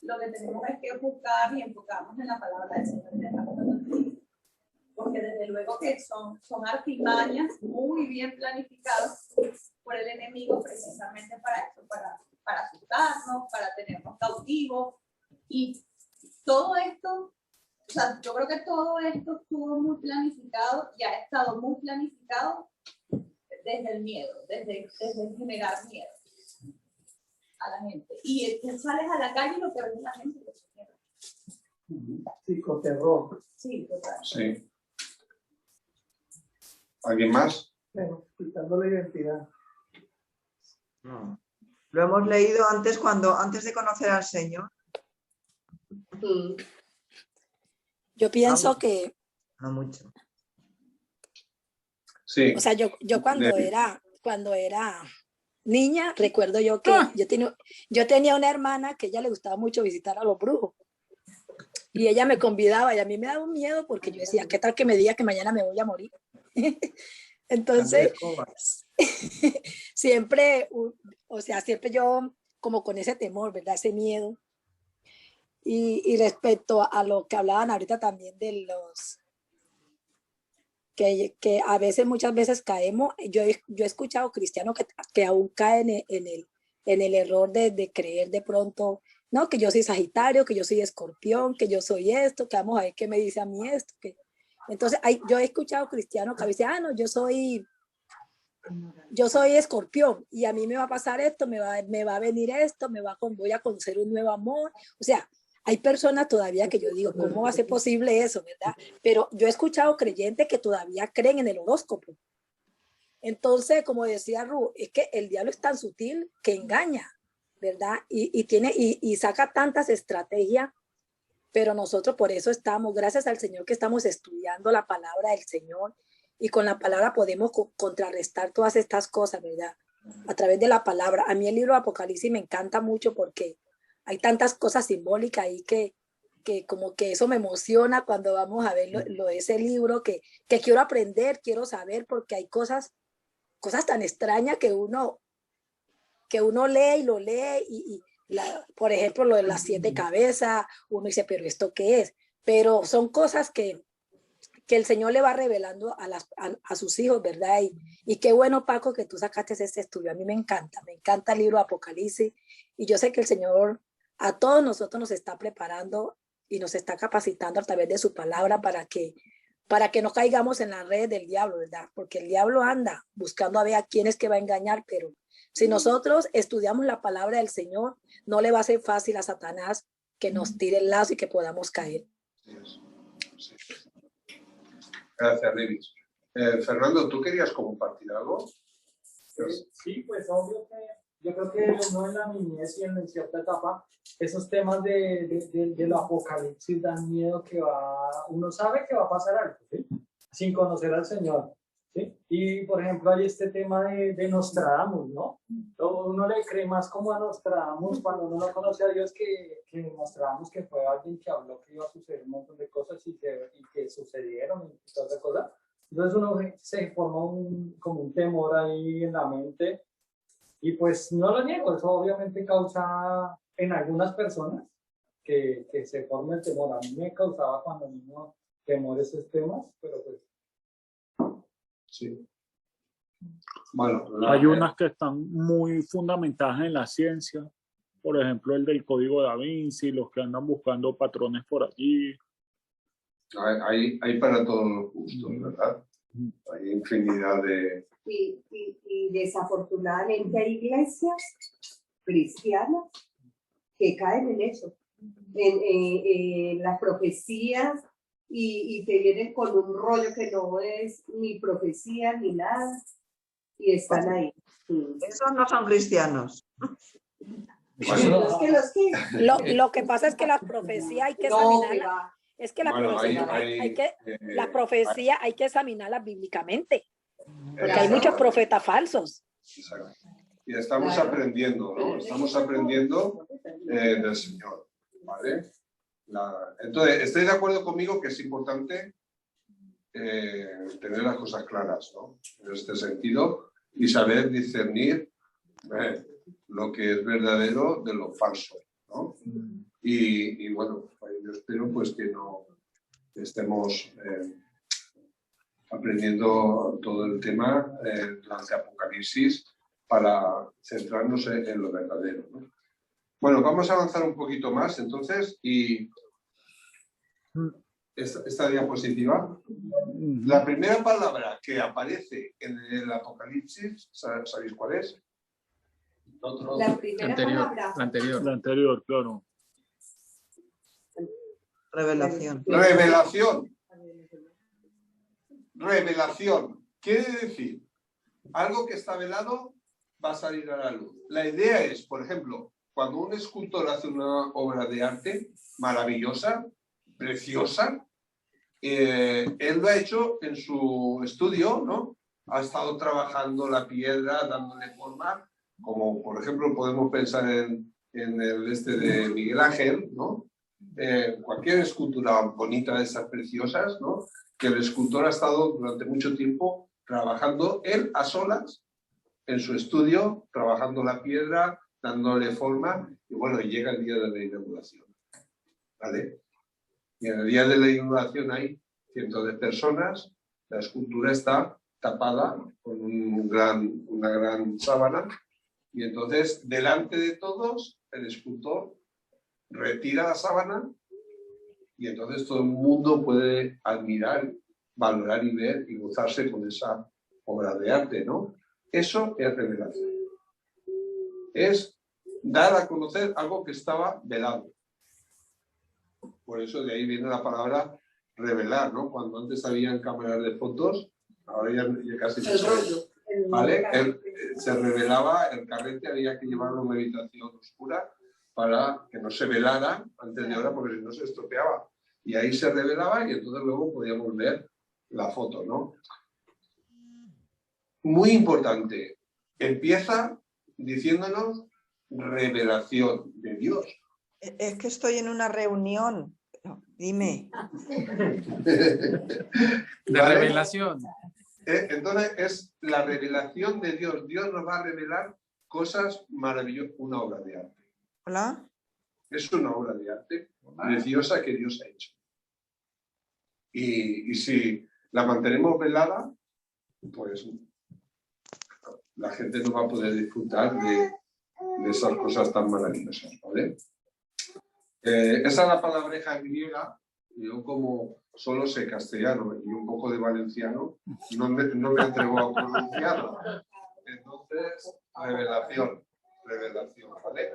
lo que tenemos es que buscar y enfocarnos en la palabra del Señor. Porque desde luego que son artimañas muy bien planificadas por el enemigo precisamente para esto, para asustarnos, para tenernos cautivos. Y todo esto, o sea, yo creo que todo esto estuvo muy planificado y ha estado muy planificado desde el miedo, desde generar miedo a la gente. Y tú sales a la calle y lo que ves la gente es miedo. Psicoterror. Sí, total. Sí. ¿Alguien más? Bueno, quitando la identidad. No. Lo hemos leído antes de conocer al Señor. Yo pienso que, No mucho. Sí. o sea, yo cuando era niña, recuerdo yo que yo tenía una hermana que a ella le gustaba mucho visitar a los brujos. Y ella me convidaba y a mí me daba un miedo porque yo decía, ¿qué tal que me diga que mañana me voy a morir? Entonces, siempre yo como con ese temor, ¿verdad? Ese miedo. Y respecto a lo que hablaban ahorita también de los que a veces, muchas veces caemos, yo he escuchado cristianos que aún caen en el error de creer de pronto, no, que yo soy Sagitario, que yo soy Escorpión, que yo soy esto, que vamos a ver qué me dice a mí esto. Entonces, yo he escuchado cristianos que a veces, no, yo soy Escorpión y a mí me va a pasar esto, me va a venir esto, voy a conocer un nuevo amor. O sea, hay personas todavía que yo digo, ¿cómo va a ser posible eso, verdad? Pero yo he escuchado creyentes que todavía creen en el horóscopo. Entonces, como decía Ru, es que el diablo es tan sutil que engaña, ¿verdad? Y saca tantas estrategias, pero nosotros por eso estamos, gracias al Señor que estamos estudiando la palabra del Señor, y con la palabra podemos contrarrestar todas estas cosas, ¿verdad? A través de la palabra. A mí el libro de Apocalipsis me encanta mucho porque hay tantas cosas simbólicas ahí que como que eso me emociona cuando vamos a ver ese libro, que quiero aprender, quiero saber, porque hay cosas tan extrañas que uno lee y lo lee, por ejemplo, lo de las 7 cabezas, uno dice, pero ¿esto qué es? Pero son cosas que el Señor le va revelando a sus hijos, ¿verdad? Y qué bueno, Paco, que tú sacaste este estudio. A mí me encanta el libro de Apocalipsis, y yo sé que el Señor a todos nosotros nos está preparando y nos está capacitando a través de su palabra para que no caigamos en las redes del diablo, ¿verdad? Porque el diablo anda buscando a ver a quién es que va a engañar, pero si nosotros estudiamos la palabra del Señor, no le va a ser fácil a Satanás que nos tire el lazo y que podamos caer. Sí. Gracias, Rivis. Fernando, ¿tú querías compartir algo? Sí, pues obvio que yo creo que uno en la niñez y en cierta etapa, esos temas del apocalipsis dan miedo, uno sabe que va a pasar algo, ¿sí? Sin conocer al Señor, ¿sí? Y por ejemplo hay este tema de Nostradamus, ¿no? Uno le cree más como a Nostradamus cuando uno no conoce a Dios que Nostradamus, que fue alguien que habló que iba a suceder un montón de cosas y que sucedieron y todas esas cosas. Entonces uno se forma como un temor ahí en la mente. Y pues no lo niego, eso obviamente causa en algunas personas que se forme el temor. A mí me causaba cuando niño temor esos temas, pero pues... Sí. Bueno, hay unas que están muy fundamentadas en la ciencia, por ejemplo el del código Da Vinci, los que andan buscando patrones por allí. Hay para todos los gustos, ¿verdad? Hay infinidad de... Y desafortunadamente hay iglesias cristianas que caen en eso, en las profecías, y te vienen con un rollo que no es ni profecía ni nada, y están ahí. Esos no son cristianos. Bueno, Lo que pasa es que las profecías hay que examinarlas. Es que la profecía hay que examinarla bíblicamente, porque hay muchos profetas falsos. Exacto. Y estamos aprendiendo, ¿no? Estamos aprendiendo del Señor, ¿vale? Entonces, ¿estáis de acuerdo conmigo que es importante tener las cosas claras, ¿no? En este sentido, y saber discernir lo que es verdadero de lo falso, ¿no? Y bueno, yo espero pues que no estemos aprendiendo todo el tema durante Apocalipsis para centrarnos en lo verdadero, ¿no? Bueno, vamos a avanzar un poquito más entonces, y esta diapositiva, la primera palabra que aparece en el Apocalipsis, ¿sabéis cuál es? La primera palabra. La anterior, claro. Revelación. Revelación. Revelación. Quiere decir Algo que está velado va a salir a la luz. La idea es, por ejemplo, cuando un escultor hace una obra de arte maravillosa, preciosa, él lo ha hecho en su estudio, ¿no? Ha estado trabajando la piedra, dándole forma, como por ejemplo podemos pensar en el de Miguel Ángel, ¿no? Cualquier escultura bonita de esas preciosas, ¿no? Que el escultor ha estado durante mucho tiempo trabajando él a solas en su estudio, trabajando la piedra, dándole forma, y bueno, llega el día de la inauguración, ¿vale? Y en el día de la inauguración hay cientos de personas, la escultura está tapada con una gran sábana, y entonces delante de todos el escultor retira la sábana y entonces todo el mundo puede admirar, valorar y ver y gozarse con esa obra de arte, ¿no? Eso es revelación. Es dar a conocer algo que estaba velado. Por eso de ahí viene la palabra revelar, ¿no? Cuando antes habían cámaras de fotos, ahora ya casi no se ve. ¿Vale? Se revelaba, el carrete había que llevarlo a una habitación oscura para que no se velara antes de ahora, porque si no se estropeaba. Y ahí se revelaba y entonces luego podíamos ver la foto, ¿no? Muy importante, empieza diciéndonos revelación de Dios. Es que estoy en una reunión. Dime. De revelación. Entonces es la revelación de Dios. Dios nos va a revelar cosas maravillosas, una obra de arte. ¿Hola? Es una obra de arte preciosa que Dios ha hecho. Y si la mantenemos velada, pues la gente no va a poder disfrutar de esas cosas tan maravillosas, ¿vale? Esa es la palabreja griega. Yo como solo sé castellano y un poco de valenciano, no me atrevo a pronunciarlo. Entonces, revelación, ¿vale?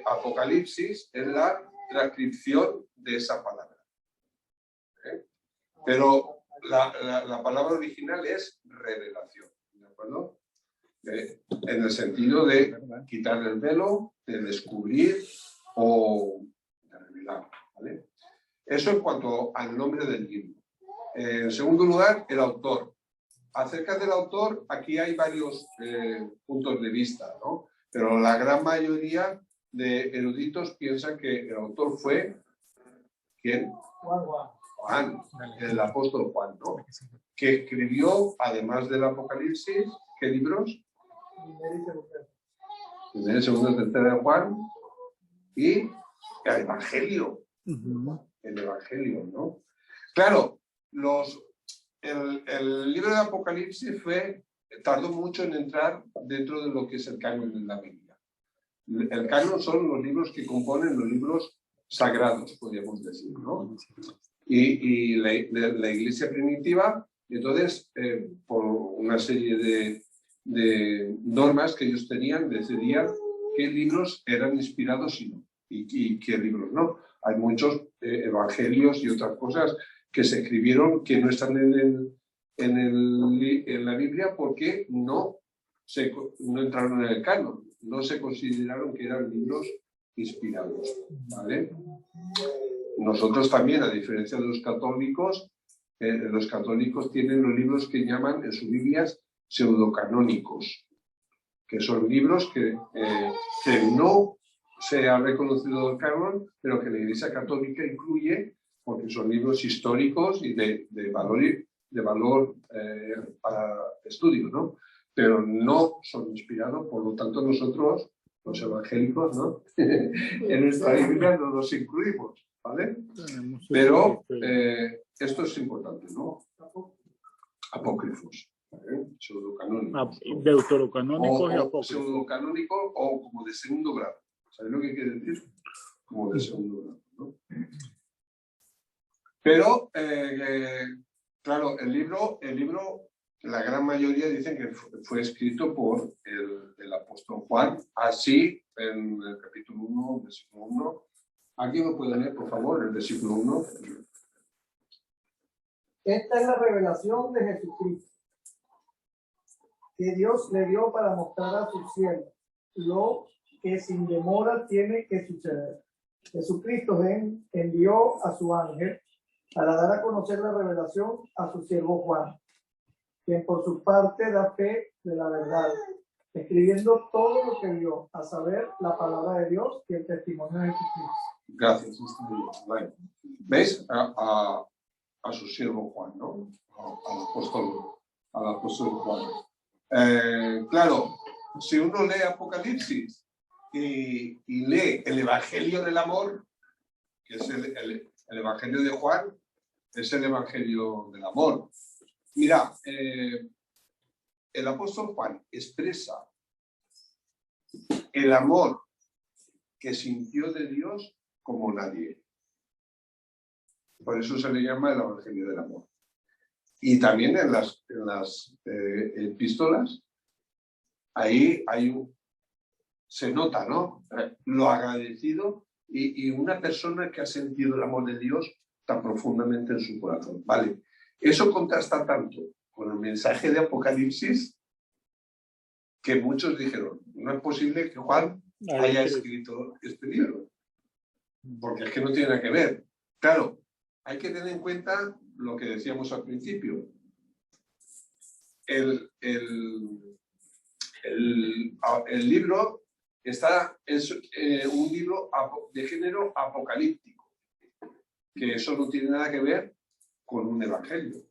Apocalipsis es la transcripción de esa palabra. Pero la palabra original es revelación, ¿de acuerdo? En el sentido de quitar el velo, de descubrir o de revelar, ¿vale? Eso en cuanto al nombre del libro. En segundo lugar, el autor. Acerca del autor, aquí hay varios puntos de vista, ¿no? Pero la gran mayoría de eruditos piensan que el autor fue ¿quién? Juan, el apóstol Juan, ¿no? Que escribió, además del Apocalipsis, ¿qué libros? Primero y segundo, tercero de Juan y el Evangelio. El Evangelio, ¿no? Claro, el libro de Apocalipsis tardó mucho en entrar dentro de lo que es el canon de la Biblia. El canon son los libros que componen los libros sagrados, podríamos decir, ¿no? Y la iglesia primitiva, entonces, por una serie de normas que ellos tenían, decidían qué libros eran inspirados y no, y qué libros no. Hay muchos evangelios y otras cosas que se escribieron que no están en la Biblia porque no entraron en el canon, no se consideraron que eran libros inspirados, ¿vale? Nosotros también, a diferencia de los católicos tienen los libros que llaman en sus Biblias pseudocanónicos, que son libros que no se ha reconocido el canon, pero que la Iglesia Católica incluye porque son libros históricos y de valor para estudio, ¿no? Pero no son inspirados, por lo tanto nosotros, los evangélicos, ¿no? En nuestra Biblia no los incluimos, ¿vale? Pero esto es importante, ¿no? Apócrifos, pseudocanónicos. Deuterocanónicos y apócrifos. Pseudocanónicos o como de segundo grado. ¿Sabes lo que quiere decir? Como de segundo grado, ¿no? Pero, claro, el libro, la gran mayoría dicen que fue escrito por el apóstol Juan, así en el capítulo 1, versículo 1. ¿Alguien lo puede leer, por favor, el versículo 1? Esta es la revelación de Jesucristo, que Dios le dio para mostrar a sus siervos lo que sin demora tiene que suceder. Jesucristo envió a su ángel para dar a conocer la revelación a su siervo Juan, quien por su parte da fe de la verdad, escribiendo todo lo que vio, a saber, la palabra de Dios y el testimonio de Jesucristo. Gracias. Bueno, ¿ves? A su siervo Juan, ¿no? Al apóstol Juan. Claro, si uno lee Apocalipsis y lee el Evangelio del Amor, que es el Evangelio de Juan, es el Evangelio del Amor. Mira, el apóstol Juan expresa el amor que sintió de Dios como nadie. Por eso se le llama el Evangelio del Amor. Y también en las epístolas, ahí se nota, ¿no? Lo agradecido y una persona que ha sentido el amor de Dios tan profundamente en su corazón. Vale, eso contrasta tanto con el mensaje de Apocalipsis que muchos dijeron, no es posible que Juan haya escrito este libro, porque es que no tiene nada que ver. Claro, hay que tener en cuenta lo que decíamos al principio. El libro es un libro de género apocalíptico, que eso no tiene nada que ver con un evangelio.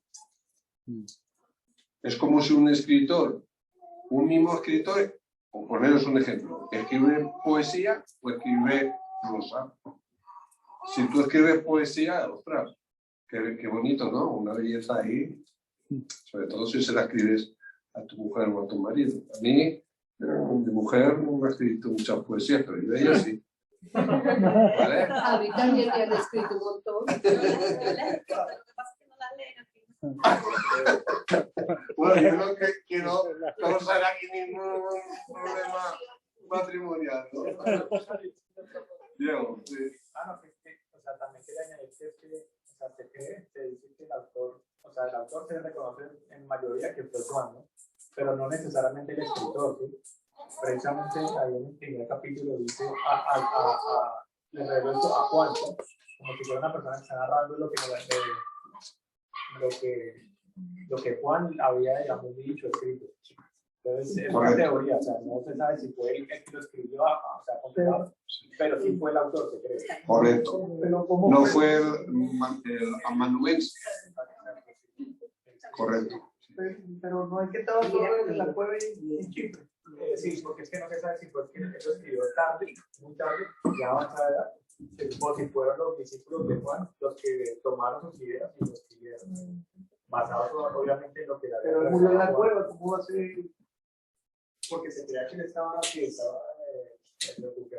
Es como si un mismo escritor, por poneros un ejemplo, escribe poesía o escribe prosa. Si tú escribes poesía, ostras, qué bonito, ¿no? Una belleza ahí, sobre todo si se la escribes a tu mujer o a tu marido. A mí, mi mujer no me ha escrito muchas poesías, pero yo de ella sí. ¿Vale? A mí también me han escrito un montón. Bueno, yo no quiero causar aquí ningún problema matrimonial, ¿no? Diego, sí. No, o sea, también quería añadir que se dice que el autor se reconoce en mayoría que fue Juan, ¿no? Pero no necesariamente el escritor, ¿sí? Precisamente ahí en el primer capítulo dice le reveló esto a Juan, ¿sí? Como si fuera una persona que está narrando lo que Juan había, digamos, dicho, escrito. Entonces, es una teoría, o sea, no se sabe si fue él el que lo escribió, o sea, confirmado, pero sí fue el autor, se cree. Correcto. No fue el amanuense. Correcto. Pero no es que todo la puede en Chipre. Sí, porque es que no se sabe si fue el que lo escribió tarde, muy tarde, ya avanzada edad, o si fueron los discípulos de Juan los que tomaron sus ideas y lo escribieron. Basados obviamente en lo que era. Pero él murió en la cueva, ¿cómo va a ser? Porque se creía que él estaba refugiado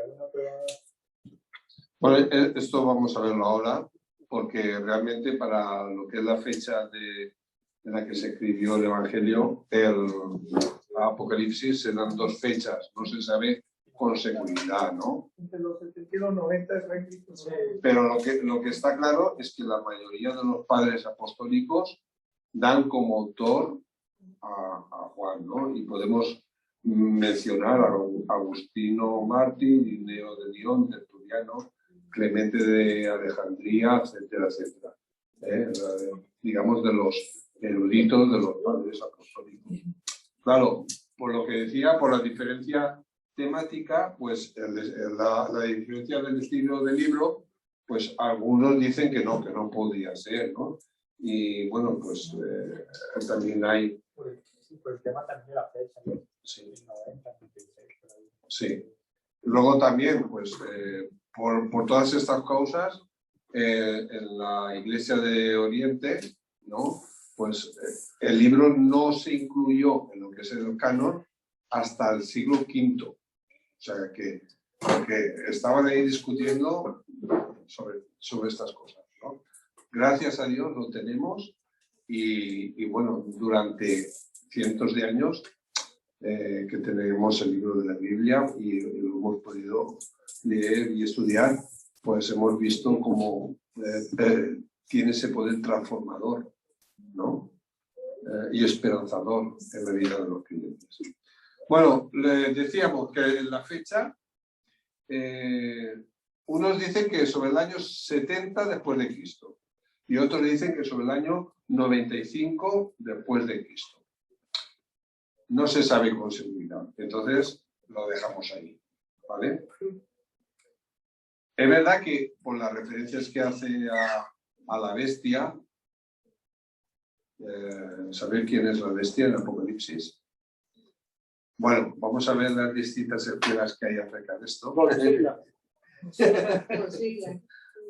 en una cueva. Bueno, esto vamos a verlo ahora, porque realmente para lo que es la fecha de la que se escribió el Evangelio, el Apocalipsis, se dan dos fechas, no se sabe con seguridad, ¿no? Entre los 70 y los 90 de Cristo. Pero lo que está claro es que la mayoría de los padres apostólicos dan como autor a Juan, ¿no? Y podemos mencionar a Agustino Martín, Ireneo de León, Tertuliano, Clemente de Alejandría, etcétera, etcétera. Digamos, de los eruditos de los padres apostólicos. Claro, por lo que decía, por la diferencia temática, pues la diferencia del estilo del libro, pues algunos dicen que no podía ser, ¿no? Y bueno, pues también hay... Por el tema también de la fecha, ¿no? Sí. 90, 96, sí. Luego también, pues, por todas estas causas, en la Iglesia de Oriente, ¿no? Pues el libro no se incluyó en lo que es el canon hasta el siglo V. O sea, que estaban ahí discutiendo sobre estas cosas, ¿no? Gracias a Dios lo tenemos y bueno, durante cientos de años que tenemos el libro de la Biblia y lo hemos podido leer y estudiar, pues hemos visto cómo tiene ese poder transformador, ¿no? y esperanzador en la vida de los creyentes. Bueno, les decíamos que en la fecha, unos dicen que sobre el año 70 después de Cristo y otros dicen que sobre el año 95 después de Cristo. No se sabe con seguridad, entonces lo dejamos ahí, ¿vale? Es verdad que por las referencias que hace a la bestia, saber quién es la bestia en Apocalipsis. Bueno, vamos a ver las distintas escuelas que hay acerca de esto.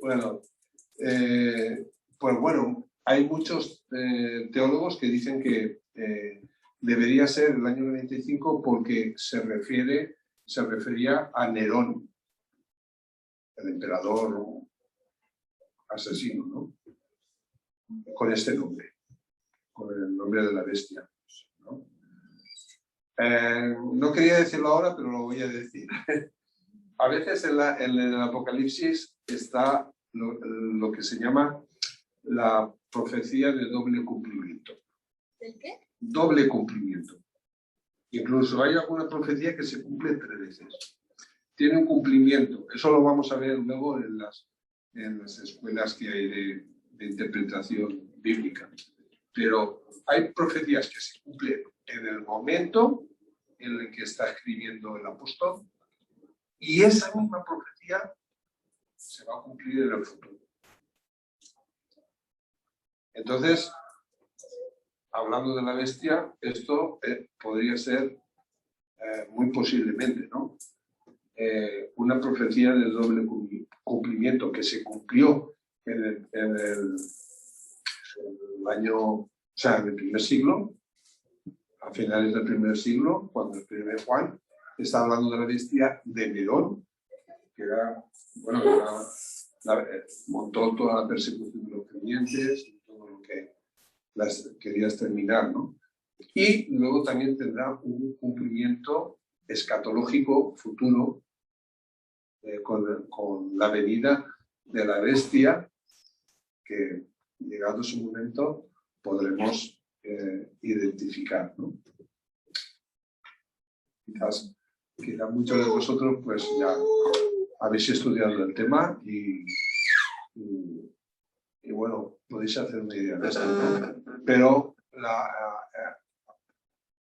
Bueno, pues bueno, hay muchos teólogos que dicen que debería ser el año 95 porque se refería a Nerón, el emperador asesino, ¿no? Con este nombre, con el nombre de la bestia, ¿no? No quería decirlo ahora, pero lo voy a decir. A veces en el Apocalipsis está lo que se llama la profecía de doble cumplimiento. ¿El qué? Doble cumplimiento. Incluso hay alguna profecía que se cumple 3 veces. Tiene un cumplimiento. Eso lo vamos a ver luego en las escuelas que hay de interpretación bíblica. Pero hay profecías que se cumplen en el momento en el que está escribiendo el apóstol y esa misma profecía se va a cumplir en el futuro. Entonces, hablando de la bestia, esto podría ser muy posiblemente, ¿no? Una profecía de doble cumplimiento que se cumplió en el año, o sea, en el primer siglo, a finales del primer siglo, cuando el primer Juan está hablando de la bestia de Nerón, que era, bueno, montó toda la persecución de los creyentes y todo lo que las quería exterminar, ¿no? Y luego también tendrá un cumplimiento escatológico futuro con la venida de la bestia que, llegado su momento, podremos identificar, ¿no? Quizás muchos de vosotros pues ya habéis estudiado el tema y bueno, podéis hacer una idea de esto, ¿no? Pero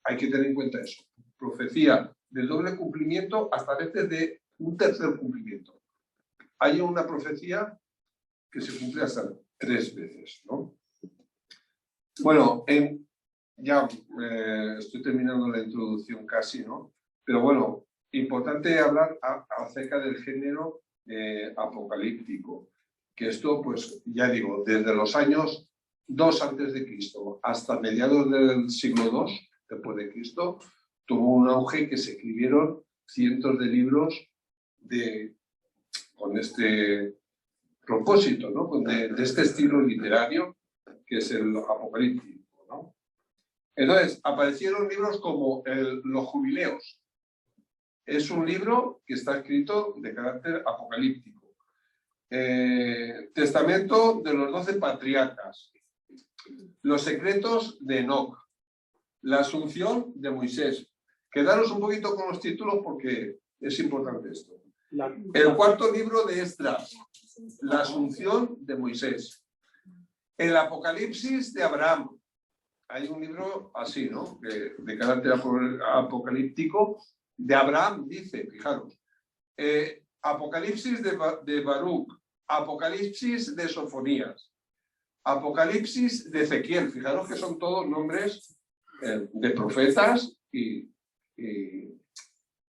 hay que tener en cuenta eso. Profecía del doble cumplimiento hasta a veces de un tercer cumplimiento. Hay una profecía que se cumple hasta 3 veces, ¿no? Bueno, ya estoy terminando la introducción casi, ¿no? Pero bueno, importante hablar acerca del género apocalíptico, que esto, pues ya digo, desde los años 2 antes de Cristo hasta mediados del siglo II después de Cristo, tuvo un auge que se escribieron cientos de libros con este propósito, ¿no? De este estilo literario que es el apocalíptico, ¿no? Entonces, aparecieron libros como Los Jubileos. Es un libro que está escrito de carácter apocalíptico. Testamento de los 12 patriarcas. Los secretos de Enoc. La Asunción de Moisés. Quedaros un poquito con los títulos porque es importante esto. El cuarto libro de Esdras. La Asunción de Moisés. El Apocalipsis de Abraham. Hay un libro así, ¿no? De carácter apocalíptico. De Abraham, dice, fijaros. Apocalipsis de Baruch. Apocalipsis de Sofonías. Apocalipsis de Ezequiel. Fijaros que son todos nombres de profetas y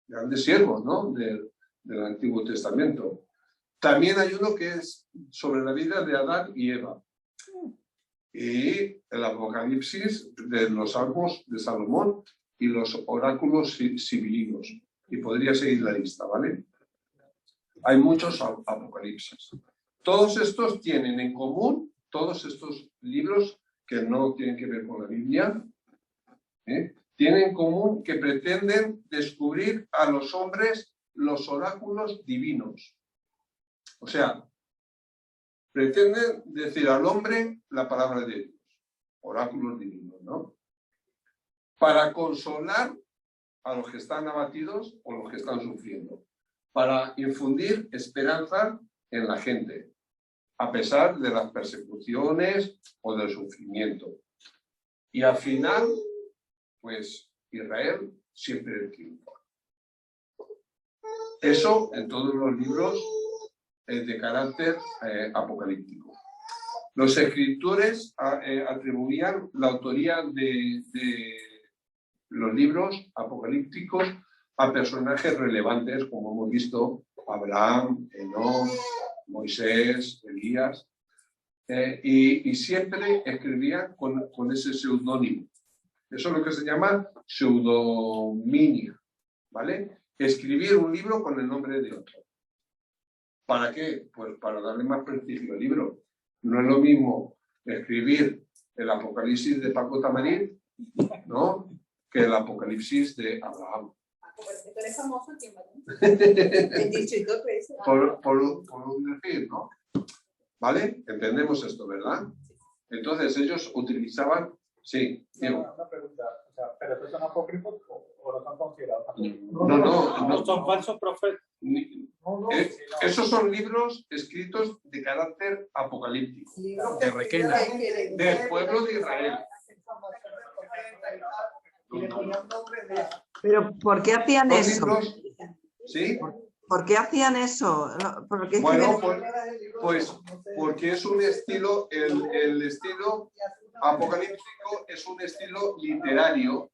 grandes siervos, ¿no? Del Antiguo Testamento. También hay uno que es sobre la vida de Adán y Eva. Y el Apocalipsis de los Salmos de Salomón y los oráculos sibilinos. Y podría seguir la lista, ¿vale? Hay muchos apocalipsis. Todos estos tienen en común, todos estos libros que no tienen que ver con la Biblia, tienen en común que pretenden descubrir a los hombres los oráculos divinos. O sea, pretenden decir al hombre la palabra de Dios, oráculos divinos. ¿no? Para consolar a los que están abatidos o los que están sufriendo, para infundir esperanza en la gente, a pesar de las persecuciones o del sufrimiento. Y al final, pues Israel siempre triunfa. Eso en todos los libros de carácter apocalíptico. Los escritores atribuían la autoría de los libros apocalípticos a personajes relevantes, como hemos visto, Abraham, Enoc, Moisés, Elías, y siempre escribían con ese seudónimo. Eso es lo que se llama pseudominia, ¿vale? Escribir un libro con el nombre de otro. ¿Para qué? Pues para darle más prestigio al libro. No es lo mismo escribir el Apocalipsis de Paco Tamarín, ¿no?, que el Apocalipsis de Abraham. Tú eres famoso aquí, El distrito 13. Por un decir, ¿no? ¿Vale? Entendemos esto, ¿verdad? Entonces ellos utilizaban... Sí, Diego. Una pregunta, o sea, ¿pero estos son apócrifos o no son considerados apócrifos? No. Son falsos profetas. Esos son libros escritos de carácter apocalíptico. De Requena. Del pueblo de Israel. Pero ¿por qué hacían Son eso? libros, ¿sí? ¿Por qué hacían eso? ¿Por qué Bueno, pues porque es un estilo, el estilo apocalíptico es un estilo literario,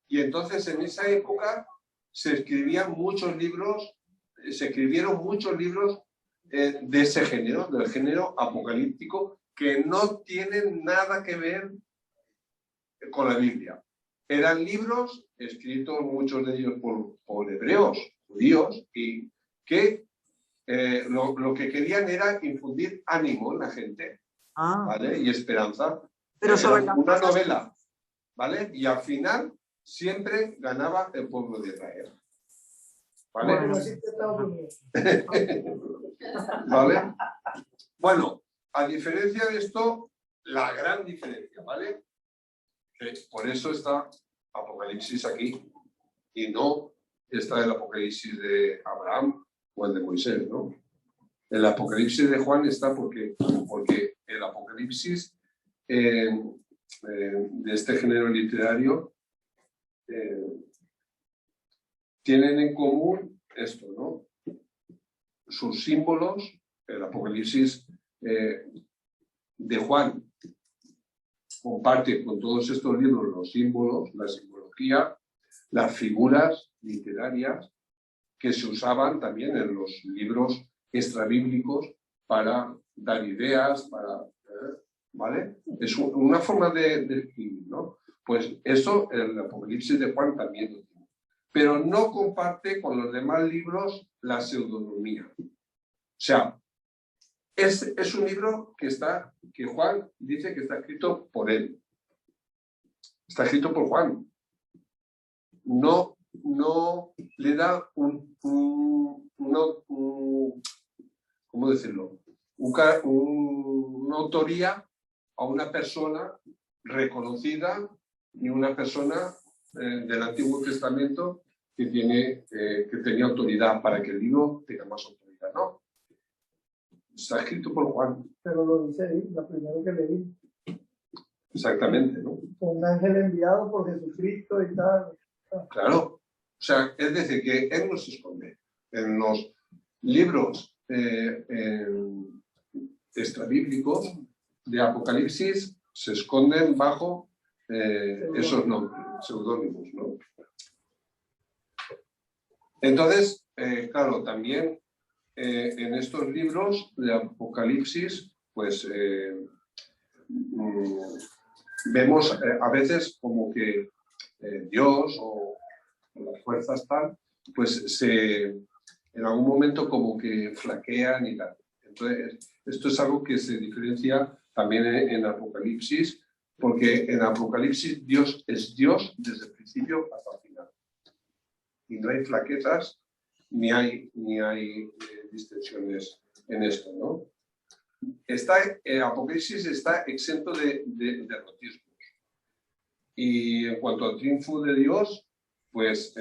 y entonces en esa época se escribieron muchos libros de ese género, del género apocalíptico, que no tienen nada que ver con la Biblia. Eran libros escritos, muchos de ellos por hebreos, judíos, y que lo que querían era infundir ánimo en la gente, ¿vale? Y esperanza. Pero sobre una novela, ¿vale? Y al final siempre ganaba el pueblo de Israel. ¿Vale? ¿Vale? Bueno, a diferencia de esto, la gran diferencia, ¿vale? Por eso está Apocalipsis aquí y no está el Apocalipsis de Abraham o el de Moisés, ¿no? El Apocalipsis de Juan está porque el Apocalipsis de este género literario tienen en común esto, ¿no? Sus símbolos, el Apocalipsis de Juan comparte con todos estos libros los símbolos, la simbología, las figuras literarias que se usaban también en los libros extrabíblicos para dar ideas, ¿vale? Es una forma de escribir, ¿no? Pues eso el Apocalipsis de Juan también lo tiene. Pero no comparte con los demás libros la pseudonimia. O sea, es un libro que Juan dice que está escrito por él. Está escrito por Juan. No le da ¿cómo decirlo? Una autoría a una persona reconocida y una persona del Antiguo Testamento que tenía autoridad para que el libro tenga más autoridad, ¿no? Está escrito por Juan. Pero lo dice ahí, la primera que leí. Exactamente, ¿no? Un ángel enviado por Jesucristo y tal. Claro. O sea, es decir, que él no se esconde. En los libros extrabíblicos de Apocalipsis se esconden bajo esos nombres, seudónimos, ¿no? Entonces, claro, también en estos libros de Apocalipsis, pues vemos a veces como que Dios o las fuerzas tal, pues en algún momento como que flaquean y tal. Entonces, esto es algo que se diferencia también en Apocalipsis, porque en Apocalipsis Dios es Dios desde el principio hasta el final. Y no hay flaquezas ni hay distensiones en esto, ¿no? Apocalipsis está exento de erotismos. Y en cuanto al triunfo de Dios, pues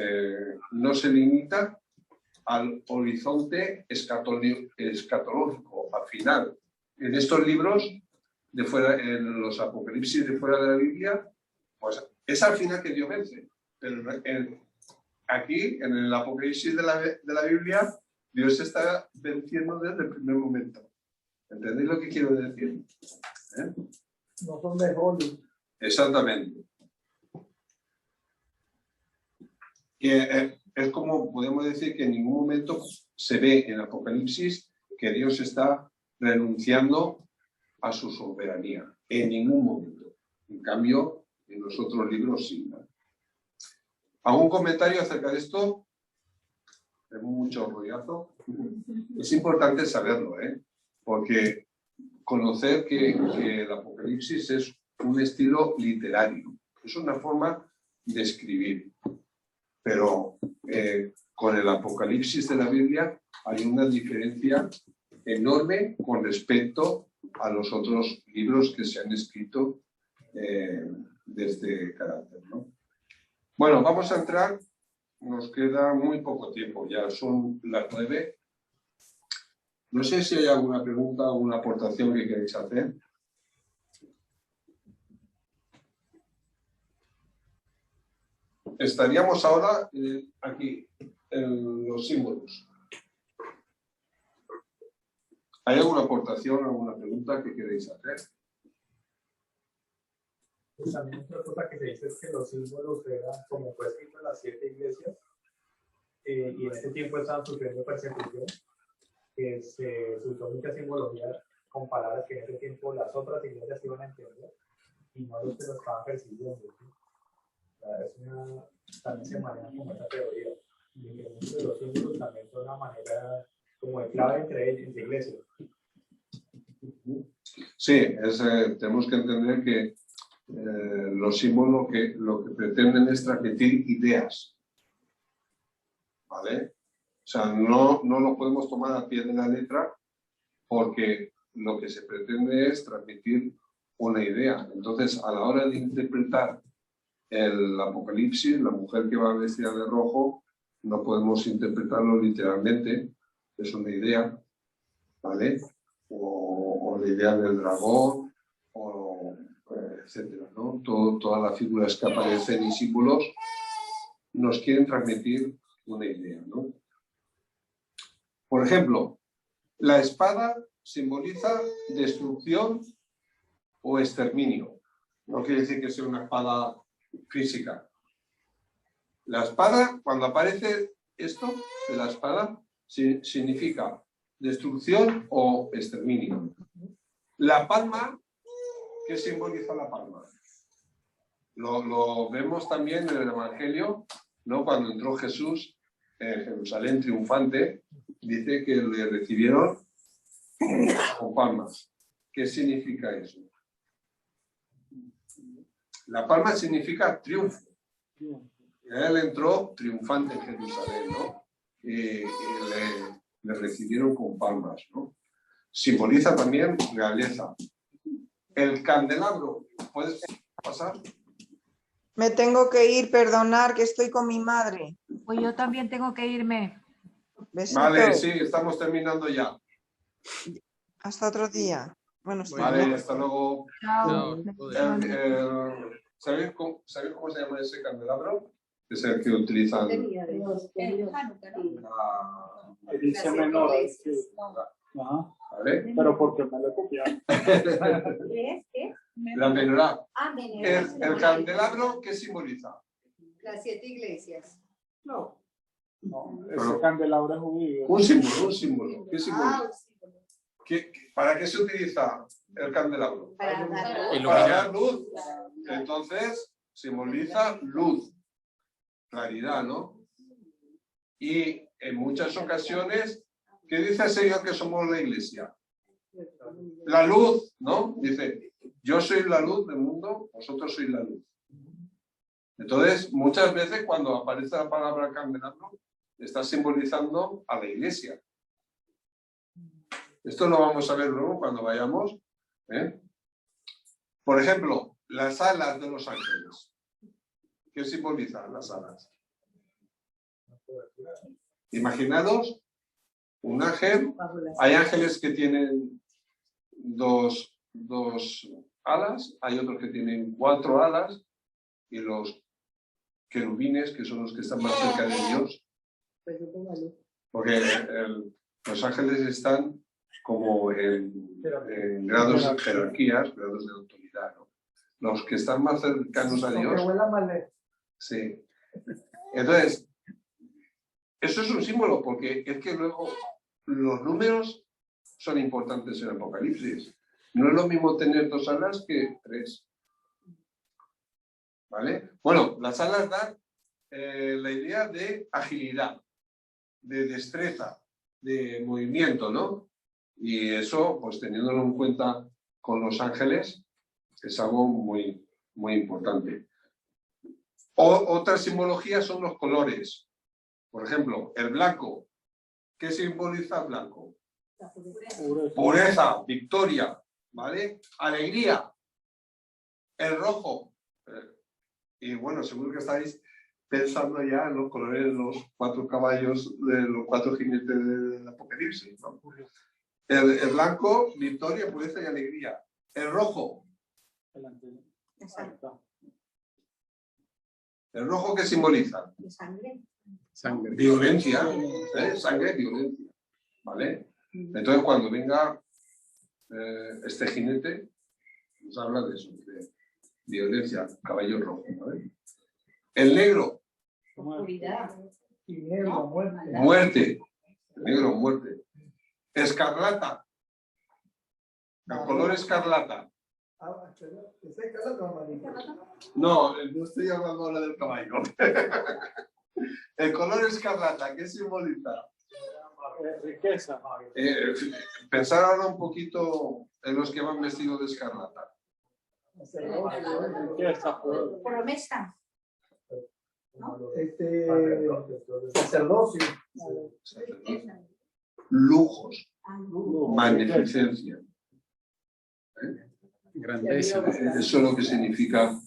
no se limita al horizonte escatológico, al final. En estos libros, de fuera, en los apocalipsis de fuera de la Biblia, pues es al final que Dios vence. Pero aquí, en el apocalipsis de la Biblia, Dios está venciendo desde el primer momento. ¿Entendéis lo que quiero decir? No son de Hollywood. Exactamente. Y, es como podemos decir que en ningún momento se ve en el Apocalipsis que Dios está renunciando a su soberanía. En ningún momento. En cambio, en los otros libros sí, ¿no? ¿Algún comentario acerca de esto? Es mucho rollazo. Es importante saberlo, porque conocer que el Apocalipsis es un estilo literario. Es una forma de escribir. Pero con el Apocalipsis de la Biblia hay una diferencia enorme con respecto a los otros libros que se han escrito de este carácter, ¿no? Bueno, vamos a entrar, nos queda muy poco tiempo, ya son las 9. No sé si hay alguna pregunta o alguna aportación que queréis hacer. Estaríamos ahora aquí, en los símbolos. ¿Hay alguna aportación, alguna pregunta que queréis hacer? Pues también otra cosa que se dice es que los símbolos eran, como fue escrito en las 7 iglesias, y en ese tiempo estaban sufriendo persecución, que se usó mucha simbología con palabras que en ese tiempo las otras iglesias iban a entender, y no los que lo estaban persiguiendo, ¿sí? También se maneja como esa teoría, y que muchos de los símbolos también son una manera como de clave entre iglesias. Sí, tenemos que entender que los símbolos lo que pretenden es transmitir ideas, ¿vale? O sea, no lo podemos tomar a pie de la letra porque lo que se pretende es transmitir una idea. Entonces, a la hora de interpretar el Apocalipsis, la mujer que va vestida de rojo, no podemos interpretarlo literalmente, es una idea, ¿vale? O la idea del dragón, etcétera, ¿no? Todas las figuras que aparecen y símbolos nos quieren transmitir una idea, ¿no? Por ejemplo, la espada simboliza destrucción o exterminio. No quiere decir que sea una espada física. La espada, cuando aparece esto de la espada, significa destrucción o exterminio. La palma, ¿qué simboliza la palma? Lo vemos también en el Evangelio, ¿no? Cuando entró Jesús en Jerusalén triunfante, dice que le recibieron con palmas. ¿Qué significa eso? La palma significa triunfo. Él entró triunfante en Jerusalén, ¿no? Y le recibieron con palmas, ¿no? Simboliza también realeza. El candelabro, ¿puedes pasar? Me tengo que ir, perdonar que estoy con mi madre. Pues yo también tengo que irme. Besitos. Vale, sí, estamos terminando ya. Hasta otro día. Bueno, Vale, hasta luego. Chao. ¿Sabéis cómo se llama ese candelabro? Es el que utilizan. Edición menor. Ajá. ¿Vale? Pero porque me lo he copiado. ¿Qué? La menorá. Ah, menorá. El candelabro, ¿qué simboliza? Las 7 iglesias. No, ese candelabro es judío. Un símbolo. ¿Qué simboliza? símbolo. ¿Para qué se utiliza el candelabro? Para dar Para dar luz. Entonces, simboliza luz, claridad, ¿no? Y en muchas ocasiones, ¿qué dice el Señor que somos la iglesia? La luz, ¿no? Dice, yo soy la luz del mundo, vosotros sois la luz. Entonces, muchas veces cuando aparece la palabra candelabro, está simbolizando a la iglesia. Esto lo vamos a ver luego cuando vayamos. Por ejemplo, las alas de los ángeles. ¿Qué simbolizan las alas? Imaginados un ángel. Hay ángeles que tienen dos alas, hay otros que tienen 4 alas, y los querubines, que son los que están más cerca de Dios. Porque los ángeles están como en grados de jerarquías, grados de autoridad, ¿no? Los que están más cercanos a Dios. Sí. Entonces, eso es un símbolo, porque es que luego los números son importantes en el Apocalipsis. No es lo mismo tener 2 alas que 3. ¿Vale? Bueno, las alas dan la idea de agilidad, de destreza, de movimiento, ¿no? Y eso, pues teniéndolo en cuenta con los ángeles, es algo muy, muy importante. Otra simbología son los colores. Por ejemplo, el blanco. ¿Qué simboliza el blanco? Pureza, victoria, ¿vale? Alegría. El rojo. Y bueno, seguro que estáis pensando ya en los colores de los 4 caballos, de los 4 jinetes del Apocalipsis, ¿no? El blanco, victoria, pureza y alegría. El rojo. ¿El rojo qué simboliza? Sangre. Violencia. Sangre, violencia. ¿Vale? Entonces, cuando venga este jinete, nos habla de eso, de violencia, caballo rojo. ¿Vale? El negro. Muerte. El negro, muerte. Escarlata. El color escarlata. No, no estoy hablando ahora del caballo. El color escarlata, ¿qué simboliza? Riqueza. Pensar ahora un poquito en los que van vestidos de escarlata. Promesa. Sacerdocio. Lujos. Magnificencia. Grandeza. Eso es lo que significa.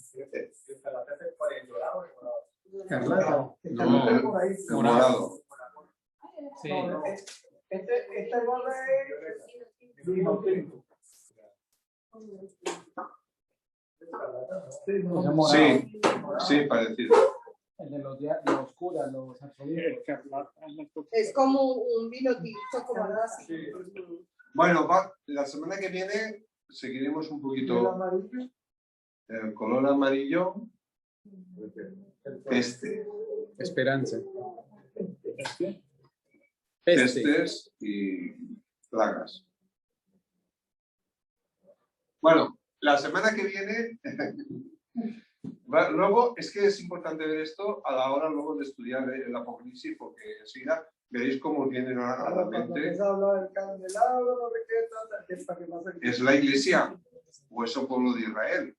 Escarlata. No, el morado. Sí. Esta gorra es vino tinto. Sí, sí, parecido. El de los curas, los arzobispas. Es como un vino tinto, como algo así. Bueno, la semana que viene seguiremos un poquito el color amarillo. Peste. Esperanza. Pestes y plagas. Bueno, la semana que viene, luego es que es importante ver esto a la hora luego de estudiar el Apocalipsis, porque enseguida veréis cómo vienen a la mente. Es la iglesia, o es el pueblo de Israel.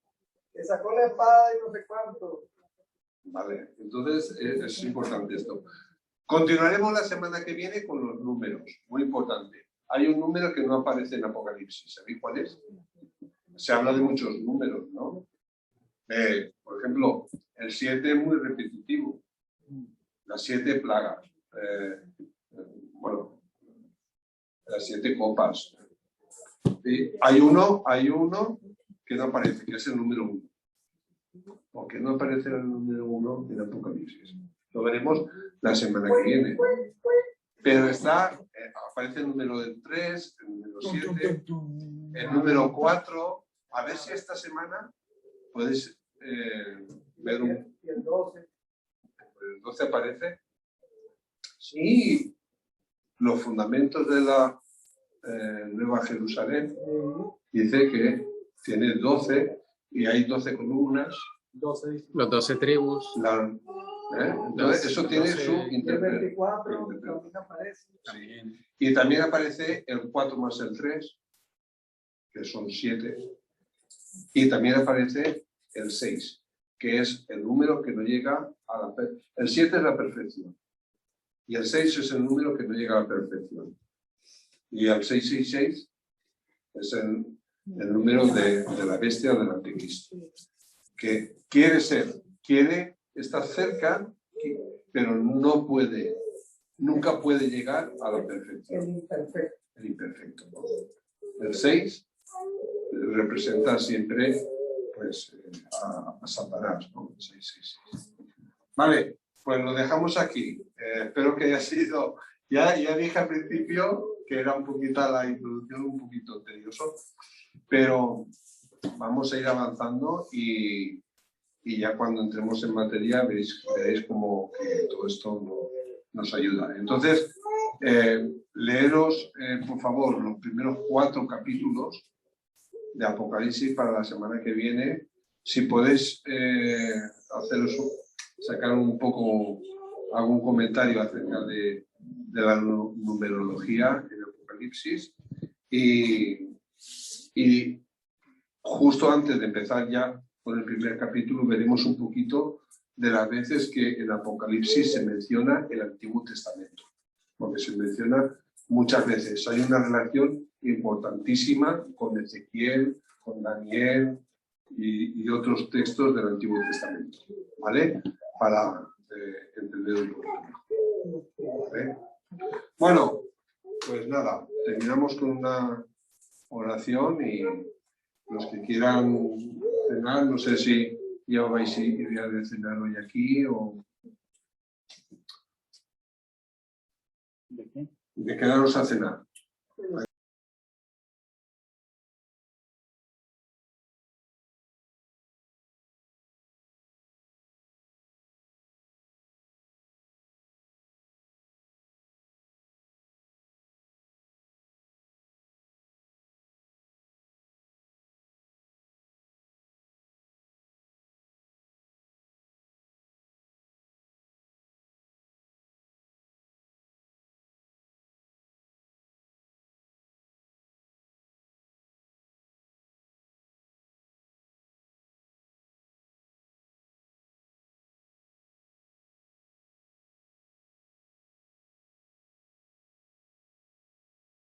Que sacó la espada y no sé cuánto. Vale, entonces es importante esto. Continuaremos la semana que viene con los números, muy importante. Hay un número que no aparece en Apocalipsis, ¿sabéis cuál es? Se habla de muchos números, ¿no? Por ejemplo, el 7 es muy repetitivo. Las 7 plagas. Bueno, las 7 copas. ¿Sí? Hay uno que no aparece, que es el número 1. Porque no aparece el número 1 en Apocalipsis. Lo veremos la semana que viene. Pero aparece el número del 3, el número 7, el número 4. A ver si esta semana podéis ver el 12. El 12 aparece. Sí, los fundamentos de la Nueva Jerusalén. Dice que tiene 12 y hay 12 columnas. Los 12 tribus. Entonces, eso tiene su interpretación. Sí. Y también aparece el 4 más el 3, que son 7. Y también aparece el 6, que es el número que no llega a la perfección. El 7 es la perfección. Y el 6 es el número que no llega a la perfección. Y el 666 es el número de la bestia del anticristo. Que quiere Estás cerca, pero no puede, nunca puede llegar a la perfección. El imperfecto. ¿No? El 6 representa siempre pues, a Satanás, ¿no? 6. Vale, pues lo dejamos aquí. Espero que haya sido... Ya dije al principio que era un poquito la introducción, un poquito tedioso, pero vamos a ir avanzando y ya cuando entremos en materia veréis como que todo esto nos ayuda. Entonces, leeros, por favor, los primeros 4 capítulos de Apocalipsis para la semana que viene. Si podéis sacar un poco algún comentario acerca de la numerología en Apocalipsis y justo antes de empezar ya con el primer capítulo veremos un poquito de las veces que en Apocalipsis se menciona el Antiguo Testamento, porque se menciona muchas veces. Hay una relación importantísima con Ezequiel, con Daniel y otros textos del Antiguo Testamento, ¿vale? Para entender un poco. ¿Vale? Bueno, pues nada, terminamos con una oración y los que quieran cenar, no sé si ya vais a ir a cenar hoy aquí o de quedaros a cenar.